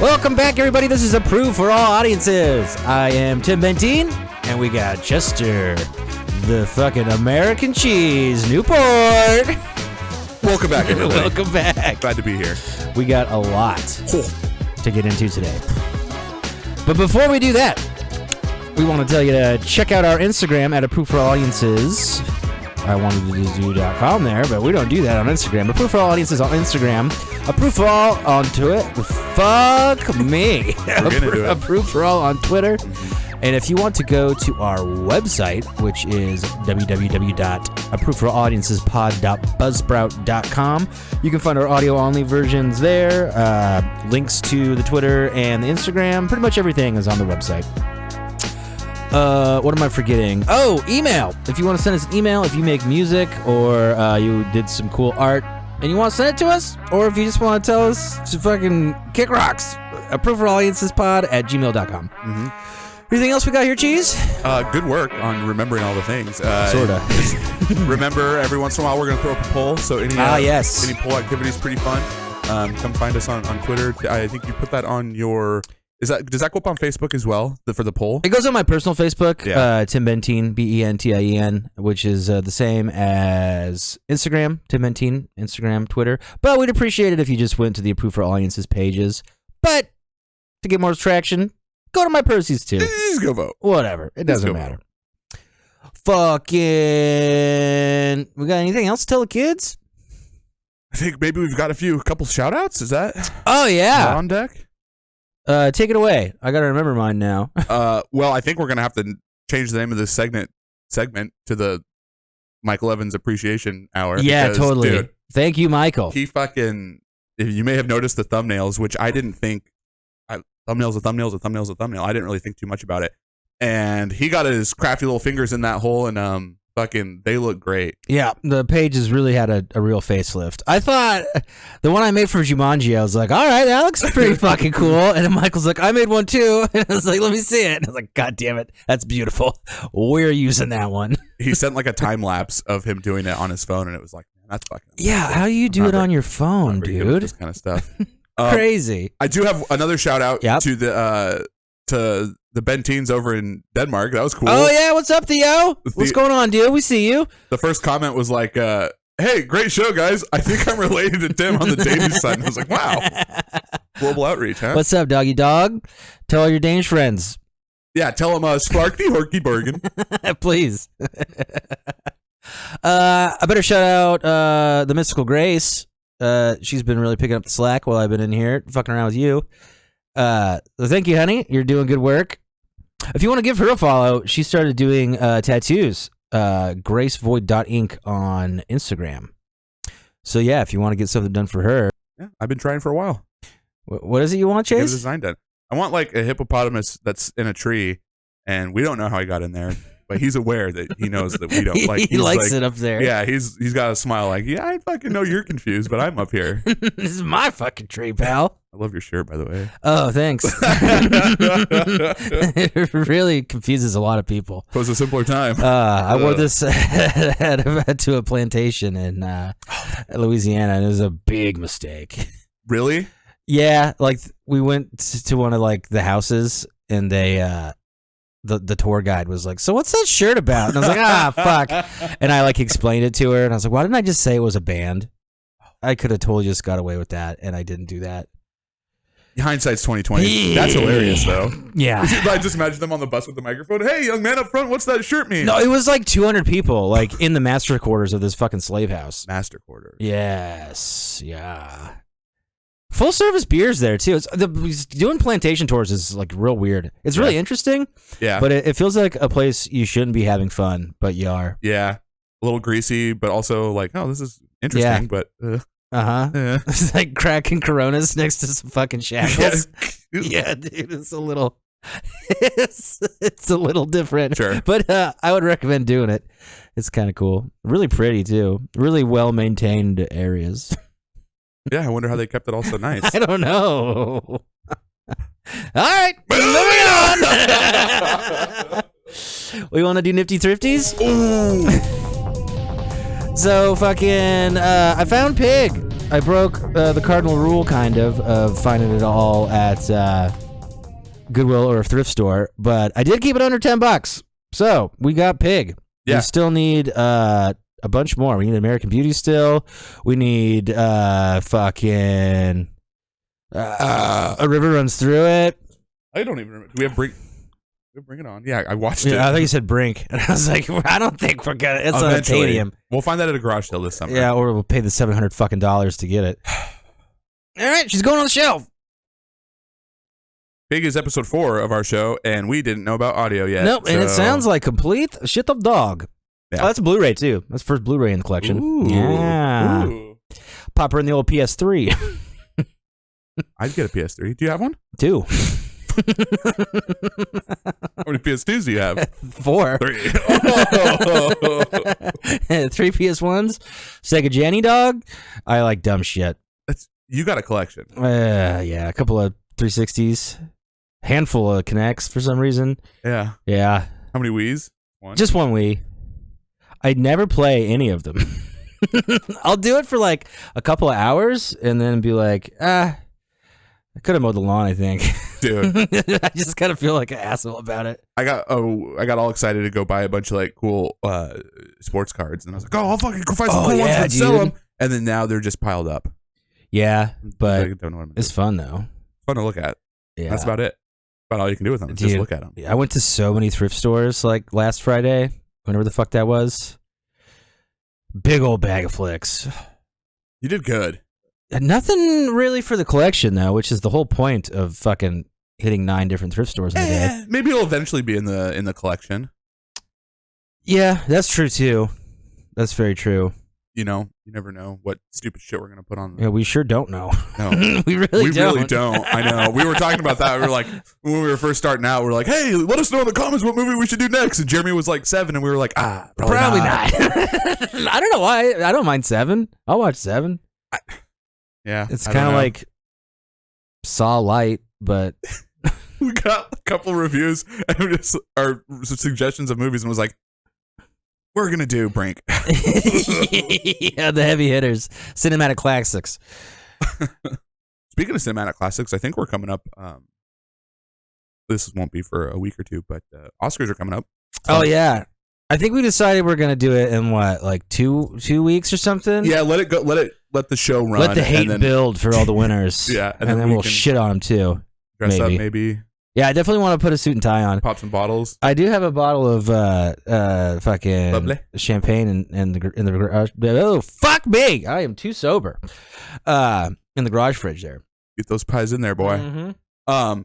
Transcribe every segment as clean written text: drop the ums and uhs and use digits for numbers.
Welcome back, everybody. This is Approved for All Audiences. I am Tim Benteen, and we got Chester, the fucking American cheese, Newport. Welcome back, everybody. Welcome back. Glad to be here. We got a lot to get into today. But before we do that, we want to tell you to check out our Instagram at Approved for All Audiences. I wanted to do.com there, but we don't do that on Instagram. Approved for All Audiences on Instagram. Approved for All on Twitter. Fuck me. Approved for All on Twitter. And if you want to go to our website, which is www.approvedforallaudiences.buzzsprout.com, you can find our audio-only versions there, links to the Twitter and the Instagram. Pretty much everything is on the website. What am I forgetting? Oh, email. If you want to send us an email, if you make music or you did some cool art and you want to send it to us, or if you just want to tell us to fucking kick rocks, approvedforallaudiences@gmail.com. Mm-hmm. Anything else we got here, Cheese? Good work on remembering all the things. Sorta. Remember, every once in a while we're going to throw up a poll. So any yes. any poll activity is pretty fun. Come find us on Twitter. I think you put that on your... does that go up on Facebook as well for the poll? It goes on my personal Facebook, Yeah. Tim Benteen, Bentien, which is the same as Instagram, Tim Benteen, Instagram, Twitter. But we'd appreciate it if you just went to the Approved for All Audiences pages. But to get more traction, go to my Percy's too. Just go vote. Whatever. It doesn't matter. Fucking... We got anything else to tell the kids? I think maybe we've got a couple shout-outs. Is that... Oh, yeah. On deck? Take it away. I got to remember mine now. Well, I think we're going to have to change the name of this segment to the Michael Evans Appreciation Hour. Yeah, because, totally. Dude, thank you, Michael. he fucking... You may have noticed the thumbnails, which I didn't think... Thumbnail's a thumbnail. I didn't really think too much about it. And he got his crafty little fingers in that hole, and fucking, they look great. Yeah, the page has really had a real facelift. I thought the one I made for Jumanji, I was like, all right, that looks pretty fucking cool. And then Michael's like, I made one too. And I was like, let me see it. And I was like, God damn it, that's beautiful. We're using that one. He sent like a time lapse of him doing it on his phone, and it was like, man, that's fucking amazing. Yeah, how do you do it on your phone, dude? This kind of stuff. Crazy. I do have another shout out to the Benteens over in Denmark. That was cool. Oh yeah, what's up, Theo? What's going on, dude? We see you. The first comment was like, hey, great show, guys. I think I'm related to Tim on the Danish side. And I was like, wow. Global outreach, huh? What's up, doggy dog? Tell all your Danish friends. Yeah, tell them Sparky Horky Bergen. Please. I better shout out the Mystical Grace. She's been really picking up the slack while I've been in here fucking around with you. Thank you, honey. You're doing good work. If you want to give her a follow, she started doing tattoos. GraceVoid.ink on Instagram. So yeah, if you want to get something done for her. Yeah, I've been trying for a while. What is it you want, Chase? Get a design done. I want like a hippopotamus that's in a tree, and we don't know how he got in there. But he's aware that he knows that we don't like. He likes it up there. Yeah, he's got a smile like, yeah, I fucking know you're confused, but I'm up here. This is my fucking tree, pal. I love your shirt, by the way. Oh, thanks. It really confuses a lot of people. It was a simpler time. I wore this to a plantation in Louisiana, and it was a big mistake. Really? Yeah, like we went to one of like the houses, and they. The tour guide was like, so what's that shirt about? And I was like, fuck. And I like explained it to her, and I was like, why didn't I just say it was a band? I could have totally just got away with that, and I didn't do that. Hindsight's 2020. That's hilarious, though. Yeah. I just imagine them on the bus with the microphone. Hey, young man up front, what's that shirt mean? No, it was like 200 people, like in the master quarters of this fucking slave house. Master quarters. Yes. Yeah. Full service beers there too. Doing plantation tours is like real weird. It's really interesting. Yeah. But it feels like a place you shouldn't be having fun, but you are. Yeah. A little greasy, but also like, oh, this is interesting, but It's like cracking Coronas next to some fucking shackles. Yeah, dude, it's a little it's a little different. Sure. But I would recommend doing it. It's kind of cool. Really pretty too. Really well maintained areas. Yeah, I wonder how they kept it all so nice. I don't know. All right, moving on. We want to do Nifty Thrifties? Ooh. So fucking, I found Pig. I broke the cardinal rule, kind of finding it all at Goodwill or a thrift store, but I did keep it under $10. So we got Pig. Yeah. We still need a bunch more. We need American Beauty still. We need fucking A River Runs Through It. I don't even remember. Do we have Bring It On? Yeah, I watched it. I think you said Brink, and I was like, I don't think we're gonna. It's on Titanium. We'll find that at a garage sale this summer. Yeah, or we'll pay the $700 fucking to get it. All right, she's going on the shelf. Pig is episode 4 of our show, and we didn't know about audio yet. Nope, and it sounds like complete shit of dog. Yeah. Oh, that's a Blu-ray too. That's the first Blu-ray in the collection. Ooh. Yeah. Ooh. Pop her in the old PS3. I'd get a PS3. Do you have one? 2. How many PS2s do you have? 4. 3. 3 PS1s. Sega Jenny dog. I like dumb shit. You got a collection. Yeah, a couple of 360s. Handful of Kinects for some reason. Yeah. Yeah. How many Wiis? One? Just one Wii. I'd never play any of them. I'll do it for like a couple of hours and then be like, I could have mowed the lawn, I think. Dude. I just kind of feel like an asshole about it. I got all excited to go buy a bunch of like cool sports cards, and I was like, "Oh, I'll fucking go find some cool ones and sell them." And then now they're just piled up. Yeah, but I don't know what it's fun though. Fun to look at. Yeah, that's about it. About all you can do with them. Just look at them. I went to so many thrift stores like last Friday, whenever the fuck that was. Big old bag of flicks. You did good. Nothing really for the collection though, which is the whole point of fucking hitting 9 different thrift stores in a day. Maybe it'll eventually be in the collection. Yeah, that's true too. That's very true. You know, you never know what stupid shit we're gonna put on. Yeah, we sure don't know. No, we really don't. I know. We were talking about that. We were like, when we were first starting out, we were like, "Hey, let us know in the comments what movie we should do next." And Jeremy was like 7, and we were like, probably not. I don't know why. I don't mind 7. I'll watch 7. Yeah, it's kind of like Saw Light, but we got a couple reviews and just our suggestions of movies, and was like, we're gonna do Brink. Yeah, the heavy hitters, cinematic classics. Speaking of cinematic classics, I think we're coming up. This won't be for a week or two, but Oscars are coming up. Oh yeah, I think we decided we're gonna do it in what, like 2 weeks or something. Yeah, let it go. Let the show run. Let the hate build for all the winners. Yeah, and then we'll shit on them too. Dress up, maybe. Yeah, I definitely want to put a suit and tie on. Pop some bottles. I do have a bottle of fucking Bubbly? champagne in the garage. Oh, fuck me! I am too sober. In the garage fridge there. Get those pies in there, boy. Mm-hmm.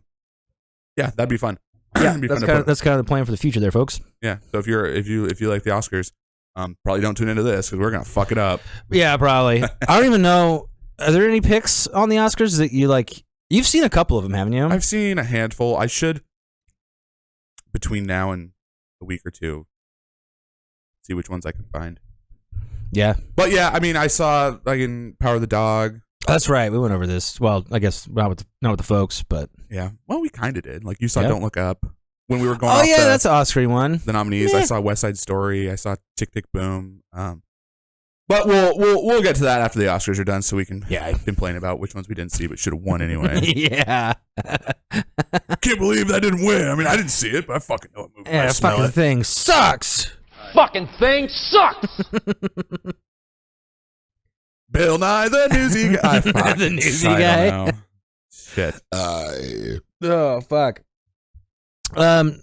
Yeah, that'd be fun. Yeah, that's kind of the plan for the future there, folks. Yeah. So if you like the Oscars, probably don't tune into this because we're gonna fuck it up. Yeah, probably. I don't even know. Are there any picks on the Oscars that you like? You've seen a couple of them, haven't you? I've seen a handful. I should, between now and a week or two, see which ones I can find. Yeah. But yeah, I mean, I saw like in Power of the Dog. That's right. We went over this. Well, I guess not with the folks, but yeah. Well, we kind of did. Like you saw Don't Look Up when we were going. Oh yeah, that's an Oscar one. The nominees. I saw West Side Story. I saw Tick Tick Boom. But we'll get to that after the Oscars are done, so we can complain about which ones we didn't see but should have won anyway. Yeah. Can't believe that didn't win. I mean, I didn't see it, but I fucking know what movie. Yeah, fucking thing sucks. Fucking thing sucks. Bill Nye the Newsy Guy. The Newsy Guy. Shit. Oh fuck.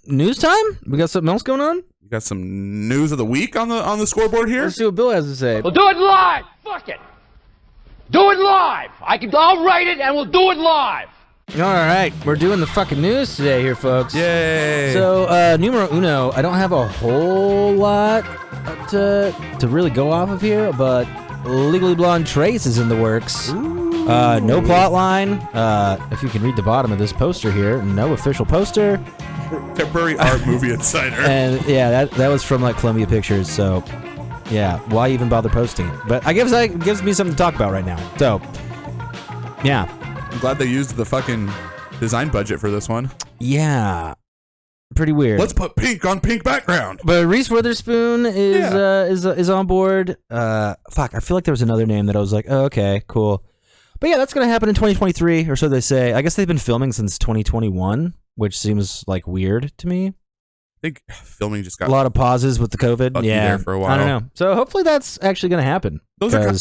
News time? We got something else going on? You got some news of the week on the scoreboard here? Let's see what Bill has to say. We'll do it live. Fuck it. Do it live. I'll write it and we'll do it live. All right, we're doing the fucking news today here, folks. Yay! So, numero uno, I don't have a whole lot to really go off of here, but Legally Blonde Trace is in the works. No plot line. If you can read the bottom of this poster here, no official poster. Temporary art movie insider. And yeah, that was from like Columbia Pictures. So yeah, why even bother posting it? But I guess that gives me something to talk about right now. So yeah, I'm glad they used the fucking design budget for this one. Yeah, pretty weird. Let's put pink on pink background. But Reese Witherspoon is on board. Fuck, I feel like there was another name that I was like, oh, okay, cool. But yeah, that's gonna happen in 2023, or so they say. I guess they've been filming since 2021, which seems like weird to me. I think filming just got A lot of pauses with the COVID. Yeah, there for a while. I don't know. So hopefully that's actually gonna happen. Those are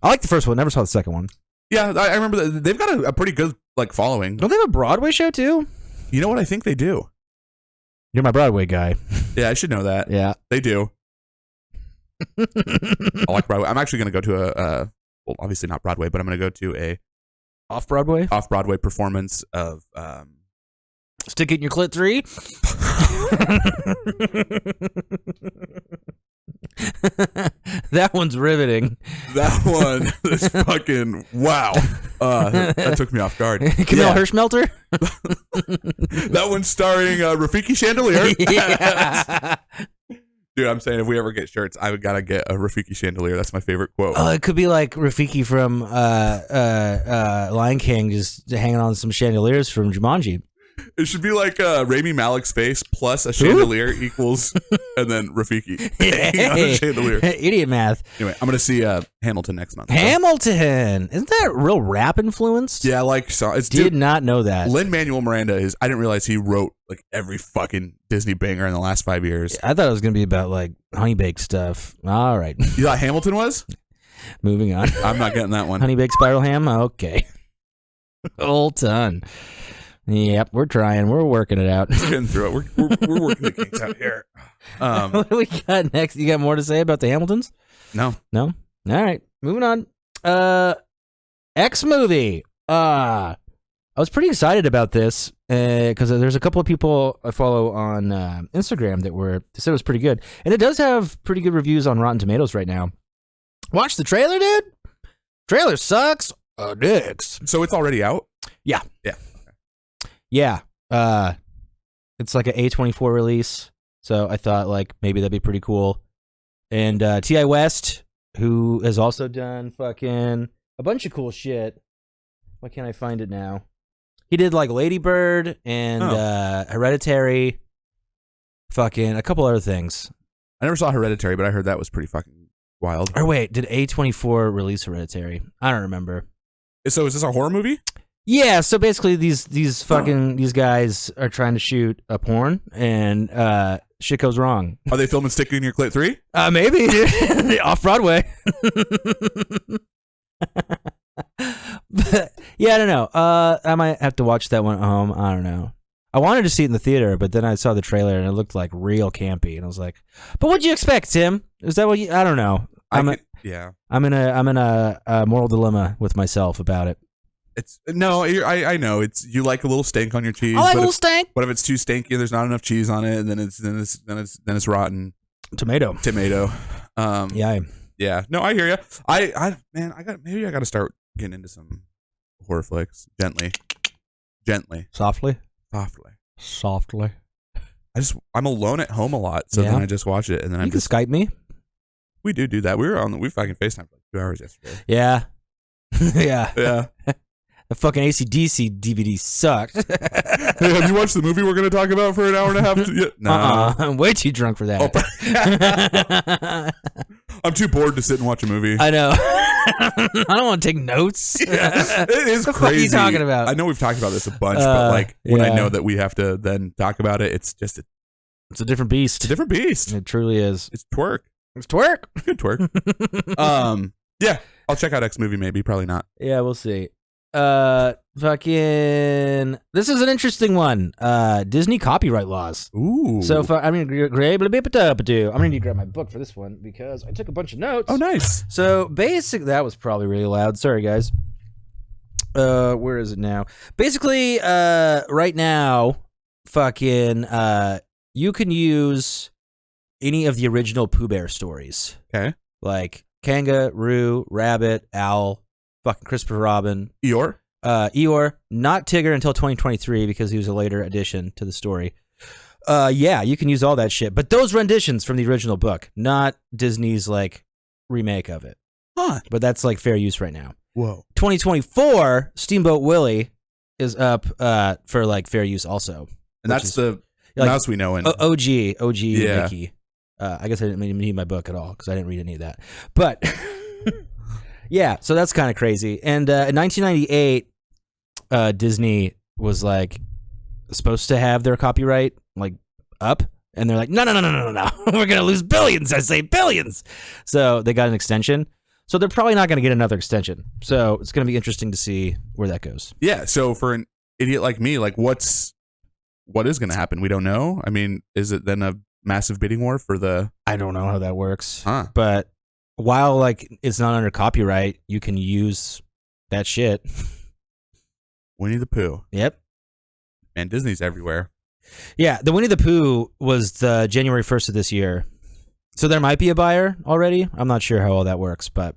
I like the first one. Never saw the second one. Yeah, I remember that they've got a pretty good like following. Don't they have a Broadway show too? You know what? I think they do. You're my Broadway guy. Yeah, I should know that. Yeah, they do. I like Broadway. I'm actually going to go to well, obviously not Broadway, but I'm going to go to a off-Broadway performance of Stick It in Your Clit 3. That one's riveting. That one is fucking wow. That took me off guard. Camille Hirschmelter. That one's starring Rafiki Chandelier. Yeah. Dude, I'm saying if we ever get shirts, I would gotta get a Rafiki Chandelier. That's my favorite quote. Oh, it could be like Rafiki from Lion King, just hanging on some chandeliers from Jumanji. It should be like Rami Malek's face plus a chandelier equals, and then Rafiki hanging on a chandelier. Idiot math. Anyway, I'm gonna see Hamilton next month. Hamilton, isn't that real rap influenced? Yeah, like so. Did not know that. Lin-Manuel Miranda is. I didn't realize he wrote like every fucking Disney banger in the last 5 years. I thought it was gonna be about like honey baked stuff. All right. You thought Hamilton was? Moving on. I'm not getting that one. Honey baked spiral ham. Okay. Whole ton. Yep, we're trying. We're working it out. We're getting through it. We're working the kinks out here. What do we got next? You got more to say about the Hamiltons? No. All right, moving on. X movie. I was pretty excited about this because there's a couple of people I follow on Instagram that said it was pretty good, and it does have pretty good reviews on Rotten Tomatoes right now. Watch the trailer, dude. Trailer sucks. Dicks. So it's already out? Yeah. Yeah. Yeah. It's like an A24 release, so I thought like maybe that'd be pretty cool. And T.I. West, who has also done fucking a bunch of cool shit. Why can't I find it now? He did like Lady Bird and Hereditary, fucking a couple other things. I never saw Hereditary, but I heard that was pretty fucking wild. Or wait, did A24 release Hereditary? I don't remember. So is this a horror movie? Yeah, so basically these guys are trying to shoot a porn and shit goes wrong. Are they filming Stick It in Your Clit 3? Maybe. Off-Broadway. But, yeah, I don't know. I might have to watch that one at home. I don't know. I wanted to see it in the theater, but then I saw the trailer and it looked like real campy, and I was like, "But what'd you expect, Tim? Is that what you?" I don't know. I'm in a moral dilemma with myself about it. I know it's you like a little stank on your cheese. I like a little stank. What if it's too stanky? There's not enough cheese on it, and then it's rotten tomato. Yeah. No, I hear you. I got to start getting into some horror flicks gently, softly. I'm alone at home a lot, so then I just watch it, and then you can Skype me. We do that. We fucking FaceTime for like 2 hours yesterday. Yeah. Yeah. The fucking AC/DC DVD sucked. Hey, have you watched the movie we're going to talk about for an hour and a half? No. I'm way too drunk for that. I'm too bored to sit and watch a movie. I know. I don't want to take notes. It is what crazy. What are you talking about? I know we've talked about this a bunch, but like when I know that we have to then talk about it, it's just it's a different beast. It's a different beast. It truly is. It's twerk. It's twerk. Good twerk. Yeah. I'll check out X movie maybe. Probably not. Yeah, we'll see. Fucking. This is an interesting one. Disney copyright laws. Ooh. So I'm gonna need to grab my book for this one because I took a bunch of notes. Oh, nice. So that was probably really loud. Sorry, guys. Where is it now? Basically, right now, fucking, you can use any of the original Pooh Bear stories. Okay. Like Kangaroo, Rabbit, Owl, fucking Christopher Robin. Eeyore? Eeyore, not Tigger until 2023 because he was a later addition to the story. Yeah, you can use all that shit. But those renditions from the original book, not Disney's, like, remake of it. Huh. But that's, like, fair use right now. Whoa. 2024, Steamboat Willie is up for, like, fair use also. And that's Like, mouse we know. And OG Yeah. Mickey. I guess I didn't need my book at all because I didn't read any of that. But yeah, so that's kind of crazy. And in 1998, Disney was like supposed to have their copyright like up, and they're like, no, we're gonna lose billions. I say billions. So they got an extension. So they're probably not going to get another extension. So it's going to be interesting to see where that goes. yeah, so for an idiot like me, like what is going to happen? We don't know. I mean, is it then a massive bidding war for the? I don't know how that works. Huh. But while like it's not under copyright, you can use that shit. Winnie the Pooh. Yep. Man, Disney's everywhere. Yeah, the Winnie the Pooh was the January 1st of this year. So there might be a buyer already. I'm not sure how all that works, but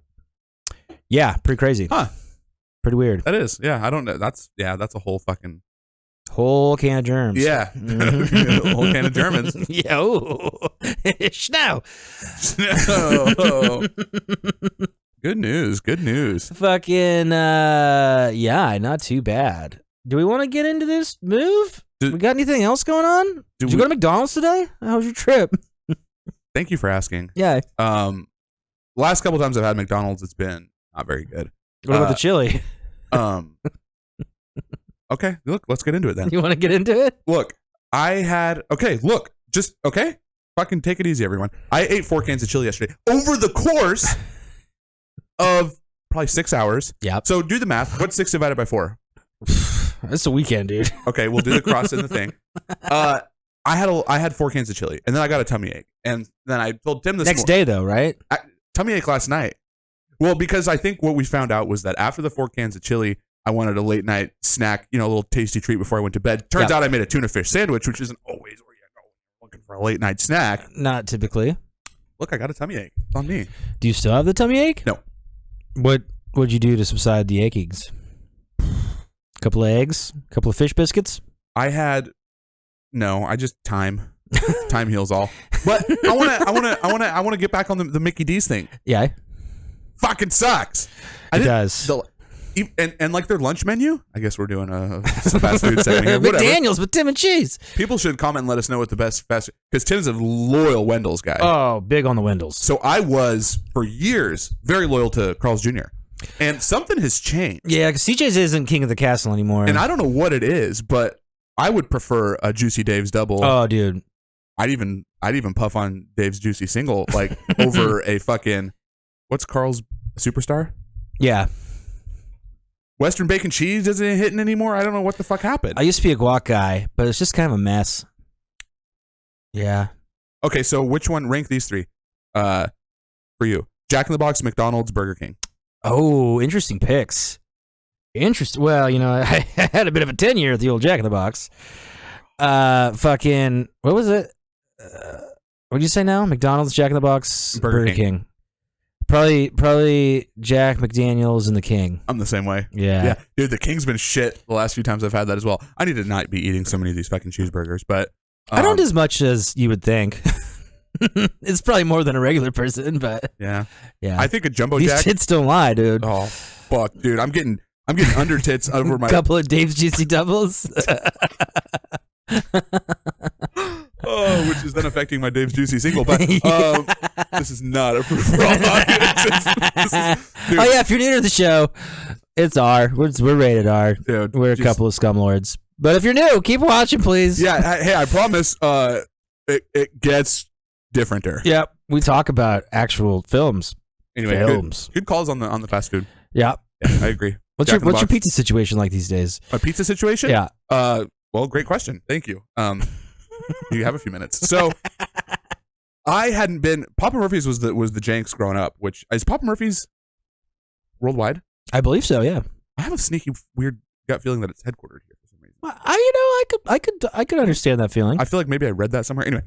yeah, pretty crazy. Huh. Pretty weird. That is. Yeah, I don't know. That's a whole fucking Whole can of germs. yeah. Mhm. Whole can of Germans. Yeah. Ooh. Schnow. No. Good news. Good news. Fucking yeah, not too bad. Do we want to get into this move? We got anything else going on? Did you go to McDonald's today? How was your trip? Thank you for asking. Yeah. Last couple times I've had McDonald's, it's been not very good. What about the chili? Okay, look, let's get into it then. You want to get into it? Look, fucking take it easy, everyone. I ate 4 cans of chili yesterday over the course of probably 6 hours. Yep. So do the math. What's 6 divided by 4? It's a weekend, dude. Okay, we'll do the cross in the thing. I had 4 cans of chili, and then I got a tummy ache, and then I told Tim this Next day, though, right? tummy ache last night. Well, because I think what we found out was that after the 4 cans of chili, I wanted a late night snack, a little tasty treat before I went to bed. Turns out I made a tuna fish sandwich, which isn't always where you go looking for a late night snack. Not typically. Look, I got a tummy ache. It's on me. Do you still have the tummy ache? No. What'd you do to subside the achings? Couple of eggs? Couple of fish biscuits? I just time heals all. But I want to get back on the Mickey D's thing. Yeah. Fucking sucks. It does. And like their lunch menu, I guess we're doing a fast food segment here. Whatever. McDaniels with Tim and cheese. People should comment and let us know what the best fast, because Tim's a loyal Wendell's guy. Oh, big on the Wendels. So I was for years very loyal to Carl's Jr. And something has changed. Yeah, because CJ's isn't king of the castle anymore. And I don't know what it is, but I would prefer a Juicy Dave's double. Oh, dude. I'd even puff on Dave's Juicy single like over a fucking, what's Carl's Superstar? Yeah. Western bacon cheese isn't hitting anymore. I don't know what the fuck happened. I used to be a guac guy, but it's just kind of a mess. Yeah. Okay, so which one? Rank these 3 for you. Jack in the Box, McDonald's, Burger King. Oh, interesting picks. Well, I had a bit of a tenure at the old Jack in the Box. Fucking, what was it? What did you say now? McDonald's, Jack in the Box, Burger King. Probably Jack, McDaniels, and the King. I'm the same way. Yeah. Dude, the King's been shit the last few times I've had that as well. I need to not be eating so many of these fucking cheeseburgers, but I don't as much as you would think. It's probably more than a regular person, but yeah. Yeah. I think a jumbo These jack. tits don't lie, dude. Oh fuck, dude. I'm getting under tits over my couple of Dave's Juicy Doubles. Oh, which is then affecting my Dave's Juicy single. But this is not a proof for all audiences. Oh yeah, if you're new to the show, it's R. We're rated R. Dude, we're a couple of scumlords. But if you're new, keep watching, please. Yeah. Hey, I promise. It gets differenter. Yep. We talk about actual films. Anyway, good calls on the fast food. Yeah. I agree. What's your pizza situation like these days? My pizza situation? Yeah. Well, great question. Thank you. You have a few minutes. So I hadn't been. Papa Murphy's was the Jenks growing up. Which is Papa Murphy's worldwide? I believe so. Yeah. I have a sneaky, weird gut feeling that it's headquartered here for some reason. I could understand that feeling. I feel like maybe I read that somewhere. Anyway,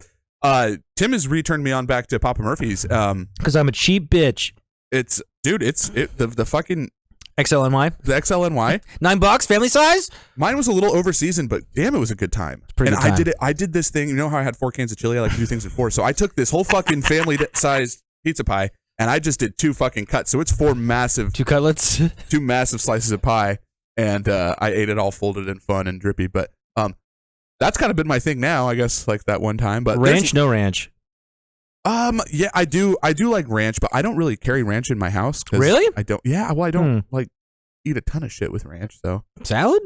Tim has returned me on back to Papa Murphy's. Because I'm a cheap bitch. It's the fucking XLNY. The XLNY. $9, family size. Mine was a little overseasoned, but damn, it was a good time. Pretty good time. I did this thing. You know how I had 4 cans of chili? I like to do things in 4. So I took this whole fucking family sized pizza pie and I just did 2 fucking cuts. So it's 4 massive 2 cutlets, 2 massive slices of pie, and I ate it all folded and fun and drippy. But that's kind of been my thing now, I guess, like that one time. But Ranch, no ranch. Yeah, I do like ranch, but I don't really carry ranch in my house. Really? I don't. Yeah, well, I don't like eat a ton of shit with ranch, so Salad?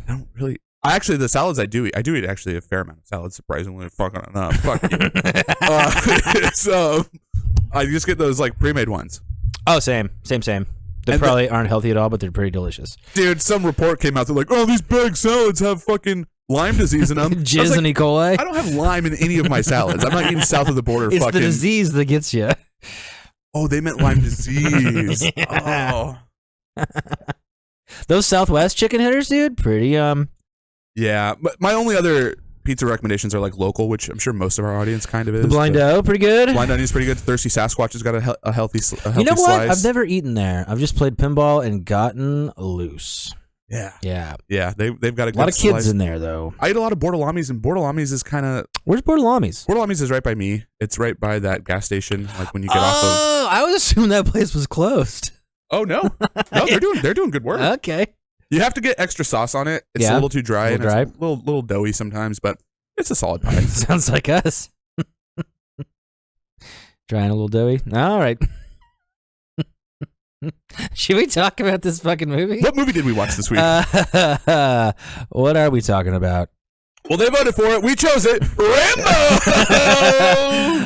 I don't really. Actually, the salads I do eat actually a fair amount of salads, surprisingly. Fucking enough. Fuck you. So I just get those like pre-made ones. Oh, same. They And probably aren't healthy at all, but they're pretty delicious. Dude, some report came out. They're like, oh, these bag salads have fucking Lyme disease in them. Jizz and E. coli. I don't have Lyme in any of my salads. I'm not eating south of the border. It's fucking. the disease that gets you. Oh, they meant Lyme disease. Yeah. Oh. Those Southwest chicken hitters, dude, pretty Yeah, but my only other pizza recommendations are like local, which I'm sure most of our audience kind of is. The Blind O, pretty good. Blind Onion's pretty good. Thirsty Sasquatch has got a healthy You know what? slice. I've never eaten there. I've just played pinball and gotten loose. Yeah. Yeah. They've got a good lot of kids slice. in there, though. I eat a lot of Bortolamis, and Bortolamis is kind of... Where's Bortolamis? Bortolamis is right by me. It's right by that gas station, like when you get off of... Oh, I was assuming that place was closed. Oh, no. No, they're doing good work. Okay. You have to get extra sauce on it. It's Yeah. a little too dry. Little and it's a little doughy sometimes, but it's a solid pie. Sounds like us. Trying a little doughy. All right. Should we talk about this fucking movie? What movie did we watch this week? What are we talking about? Well, they voted for it. We chose it.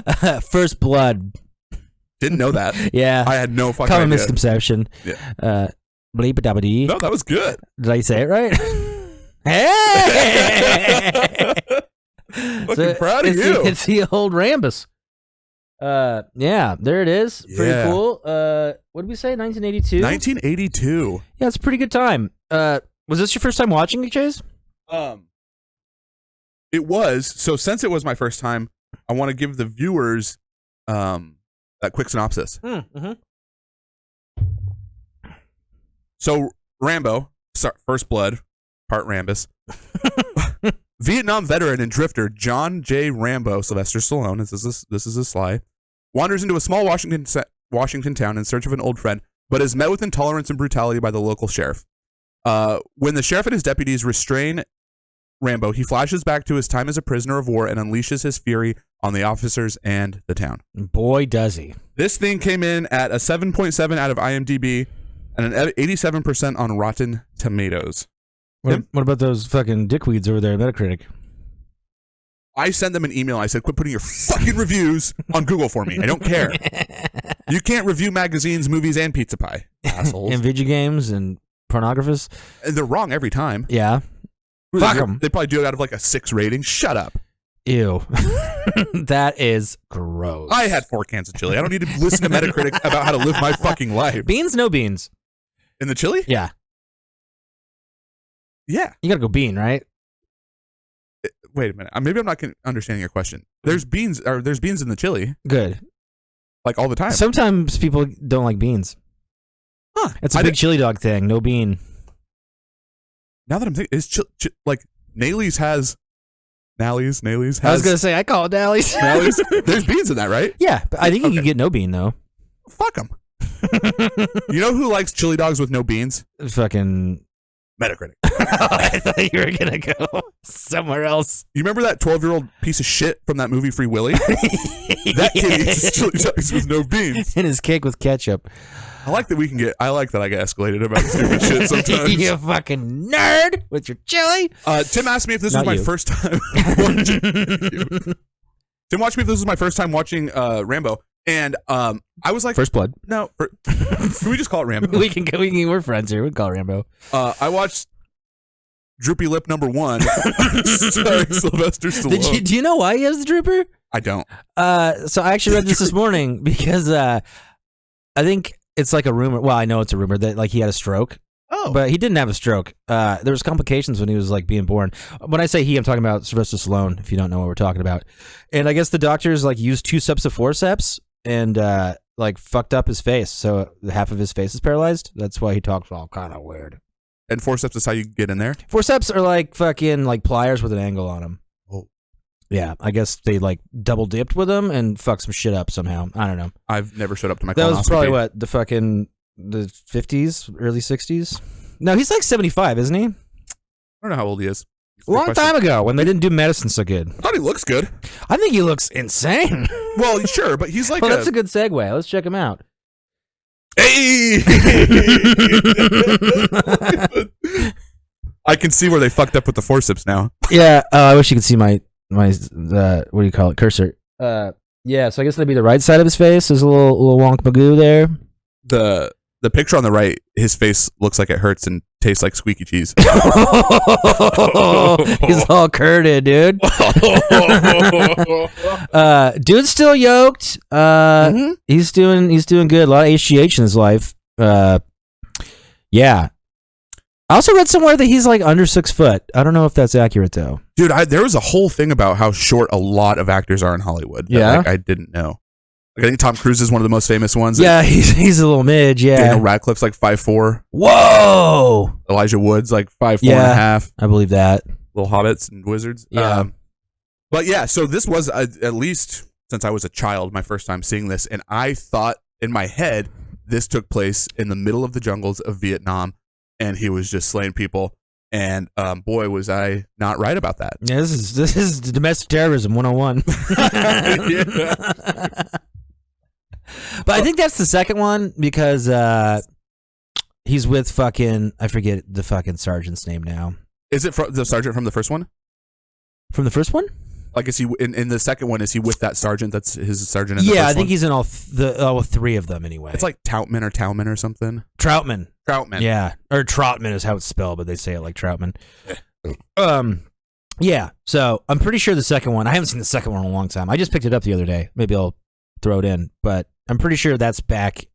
Rambo! First Blood. Didn't know that. Yeah. I had no fucking Common idea. misconception. Yeah. Bleep-a-dabba-dee. No, that was good. Did I say it right? Hey! Fucking proud of you. It's the old Rambus. Yeah, there it is. Pretty Yeah. cool. What did we say? 1982? 1982. Yeah, it's a pretty good time. Was this your first time watching it, Chase? It was. So since it was my first time, I want to give the viewers that quick synopsis. Mm-hmm. So Rambo, First Blood, part Rambus. Vietnam veteran and drifter John J. Rambo, Sylvester Stallone, this is a sly, wanders into a small Washington town in search of an old friend, but is met with intolerance and brutality by the local sheriff. When the sheriff and his deputies restrain Rambo, he flashes back to his time as a prisoner of war and unleashes his fury on the officers and the town. Boy, does he. This thing came in at a 7.7 out of IMDb and an 87% on Rotten Tomatoes. What about those fucking dickweeds over there at Metacritic? I sent them an email. I said, quit putting your fucking reviews on Google for me. I don't care. You can't review magazines, movies, and pizza pie, assholes. And video games and pornographers. And they're wrong every time. Yeah. Fuck them. They probably do it out of like a 6 rating. Shut up. Ew. That is gross. I had 4 cans of chili. I don't need to listen to Metacritic about how to live my fucking life. Beans, no beans. In the chili? Yeah. Yeah. You gotta go bean, right? Wait a minute. Maybe I'm not understanding your question. There's beans in the chili, Good. like all the time. Sometimes people don't like beans. Huh. It's a big chili dog thing. No bean. Now that I'm thinking, is like Nally's has. I was gonna say I call it Dally's. Nally's? There's beans in that, right? Yeah, but I think you can get no bean though. Fuck them. You know who likes chili dogs with no beans? Fucking Metacritic. I thought you were gonna go somewhere else. You remember that 12-year-old piece of shit from that movie Free Willy? That kid eats chili dogs with no beans. And his cake with ketchup. I like that I get escalated about stupid shit sometimes. You fucking nerd with your chili. Tim asked me if this Not was my you. first time watching. Tim asked me if this was my first time watching Rambo, and I was like, First Blood. no. Can we just call it Rambo? We can we're friends here. We can call it Rambo. I watched Droopy Lip #1, starring Sylvester Stallone. Do you know why he has the drooper? I don't. So I actually read this morning because I think it's like a rumor. Well, I know it's a rumor that like he had a stroke. Oh, But he didn't have a stroke. There was complications when he was like being born. When I say he, I'm talking about Sylvester Stallone, if you don't know what we're talking about. And I guess the doctors like used 2 steps of forceps and like fucked up his face. So half of his face is paralyzed. That's why he talks all kind of weird. and forceps is how you get in there. Forceps are like fucking like pliers with an angle on them. Oh. Yeah, I guess they like double dipped with them and fucked some shit up somehow. I don't know. I've never showed up to my That was colonoscopy. probably what, the 50s, early 60s? No, he's like 75, isn't he? I don't know how old he is. A long time ago when they didn't do medicine so good. I thought he looks good. I think he looks insane. Well, sure, but he's like that's a good segue. Let's check him out. Hey! I can see where they fucked up with the forceps now. Yeah, I wish you could see my what do you call it, cursor. Yeah, so I guess that'd be the right side of his face. There's a little wonk magoo there. The picture on the right, his face looks like it hurts and tastes like squeaky cheese. He's all curded, dude. Dude's still yoked. He's doing good. A lot of HGH in his life. Yeah. I also read somewhere that he's like under 6 foot. I don't know if that's accurate though. Dude, there was a whole thing about how short a lot of actors are in Hollywood. Yeah, like, I didn't know. Like, I think Tom Cruise is one of the most famous ones. Yeah, he's a little midge. Yeah, Daniel Radcliffe's like 5'4". Whoa. Elijah Wood's like 5'4" and a half. I believe that. Little hobbits and wizards. Yeah. But yeah, so this was at least since I was a child, my first time seeing this, and I thought in my head this took place in the middle of the jungles of Vietnam, and he was just slaying people. And boy, was I not right about that. Yeah, this is domestic terrorism 101. Yeah. But I think that's the second one because he's with fucking, I forget the fucking sergeant's name now. Is it the sergeant from the first one? From the first one? Like, is he in the second one? Is he with that sergeant? That's his sergeant. In the Yeah, first I think one? he's in all 3 of them anyway. It's like Toutman or something. Troutman. Yeah, or Troutman is how it's spelled, but they say it like Troutman. Yeah. So I'm pretty sure the second one. I haven't seen the second one in a long time. I just picked it up the other day. Maybe I'll throw it in, but I'm pretty sure that's back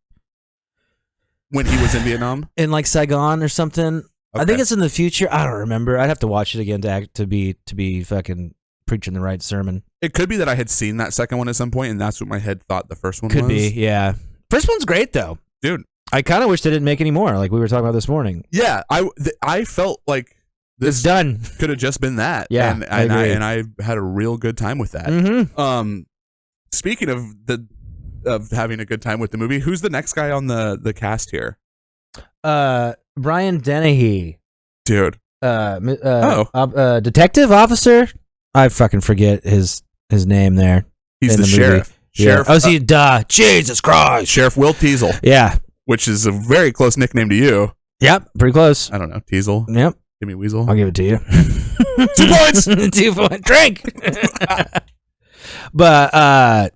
when he was in Vietnam, in like Saigon or something. Okay. I think it's in the future. I don't remember. I'd have to watch it again to be fucking preaching the right sermon. It could be that I had seen that second one at some point, and that's what my head thought the first one was. Could be, yeah. First one's great though, dude. I kind of wish they didn't make any more, like we were talking about this morning. Yeah, I felt like this it's done. Could have just been that. Yeah, and I had a real good time with that. Mm-hmm. Speaking of having a good time with the movie, who's the next guy on the cast here? Brian Dennehy, dude. Detective officer. I fucking forget his name there. He's the sheriff. Yeah. Sheriff. Oh, see, Jesus Christ. Sheriff Will Teasel. Yeah. Which is a very close nickname to you. Yep, pretty close. I don't know. Teasel. Yep. Give me Weasel. I'll give it to you. 2 points. 2 points. Drink. But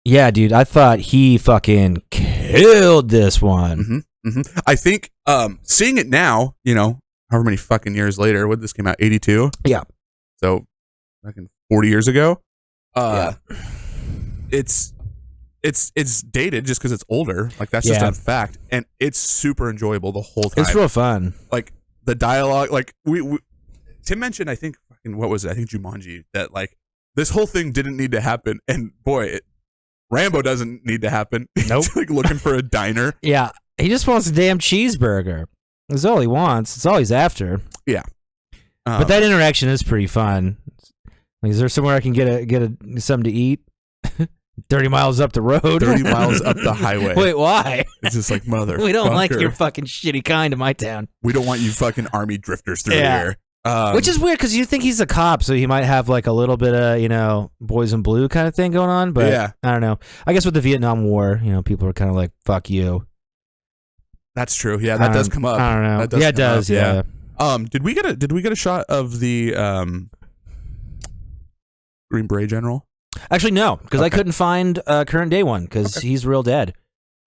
yeah, dude, I thought he fucking killed this one. I think seeing it now, however many fucking years later, what this came out 82. Yeah. So fucking 40 years ago. Yeah. It's dated just because it's older. Like, that's just a fact, and it's super enjoyable the whole time. It's real fun. Like, the dialogue. Like, we Tim mentioned, I think fucking what was it? I think Jumanji, that like this whole thing didn't need to happen, and boy, Rambo doesn't need to happen. Nope. He's like looking for a diner. Yeah, he just wants a damn cheeseburger. That's all he wants. It's all he's after. Yeah. But that interaction is pretty fun. Like, is there somewhere I can get something to eat? 30 miles up the road. 30 miles up the highway. Wait, why? It's just like, mother. We don't like your fucking shitty kind in my town. We don't want you fucking army drifters through here. Which is weird because you think he's a cop, so he might have like a little bit of, boys in blue kind of thing going on. But yeah. I don't know. I guess with the Vietnam War, people are kind of like, fuck you. That's true. Yeah, that does come up. I don't know. It does. Yeah. Did we get a shot of the Green Beret General? Actually, no, because I couldn't find current day one because he's real dead.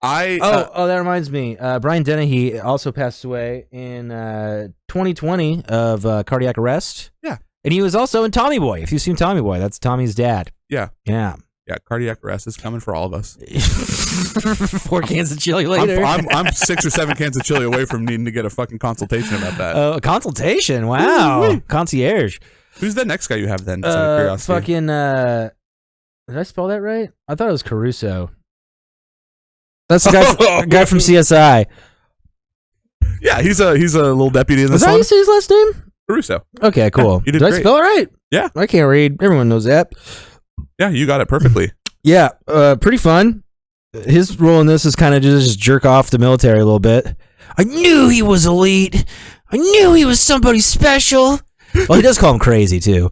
That reminds me. Brian Dennehy also passed away in 2020 of cardiac arrest. Yeah. And he was also in Tommy Boy. If you've seen Tommy Boy, that's Tommy's dad. Yeah. Yeah. Yeah, cardiac arrest is coming for all of us. 4 cans of chili later. I'm 6 or 7 cans of chili away from needing to get a fucking consultation about that. A consultation? Wow. Concierge. Who's the next guy you have then? Just out of curiosity. Fucking, did I spell that right? I thought it was Caruso. That's the guy from CSI. Yeah, he's a little deputy in this one. Was that his last name? Caruso. Okay, cool. Yeah, did I spell it right? Yeah. I can't read. Everyone knows that. Yeah, you got it perfectly. Yeah, pretty fun. His role in this is kind of just jerk off the military a little bit. I knew he was elite. I knew he was somebody special. Well, he does call him crazy too.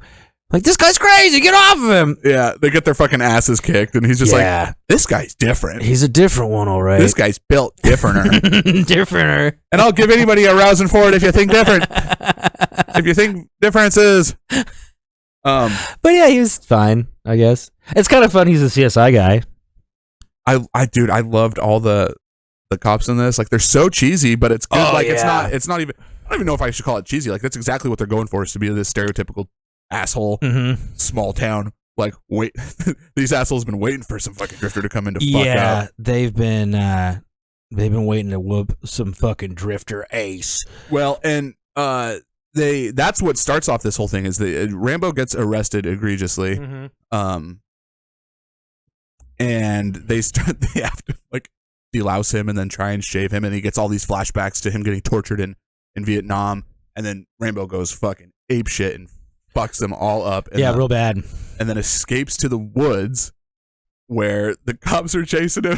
Like, this guy's crazy. Get off of him. Yeah, they get their fucking asses kicked, and he's just like, this guy's different. He's a different one, all right. This guy's built differenter. Differenter. And I'll give anybody a rousing for it if you think different. If you think differences. But yeah, he was fine, I guess. It's kind of fun. He's a CSI guy. Dude, I loved all the cops in this. Like, they're so cheesy, but it's good. It's not even, I don't even know if I should call it cheesy. Like, that's exactly what they're going for, is to be this stereotypical asshole, small town. Like, wait, these assholes been waiting for some fucking drifter to come in to fuck up. Yeah, they've been waiting to whoop some fucking drifter ace. Well, and that's what starts off this whole thing, is that Rambo gets arrested egregiously. And they have to like delouse him and then try and shave him, and he gets all these flashbacks to him getting tortured in Vietnam, and then Rambo goes fucking ape shit and fucks them all up. Real bad. And then escapes to the woods where the cops are chasing him.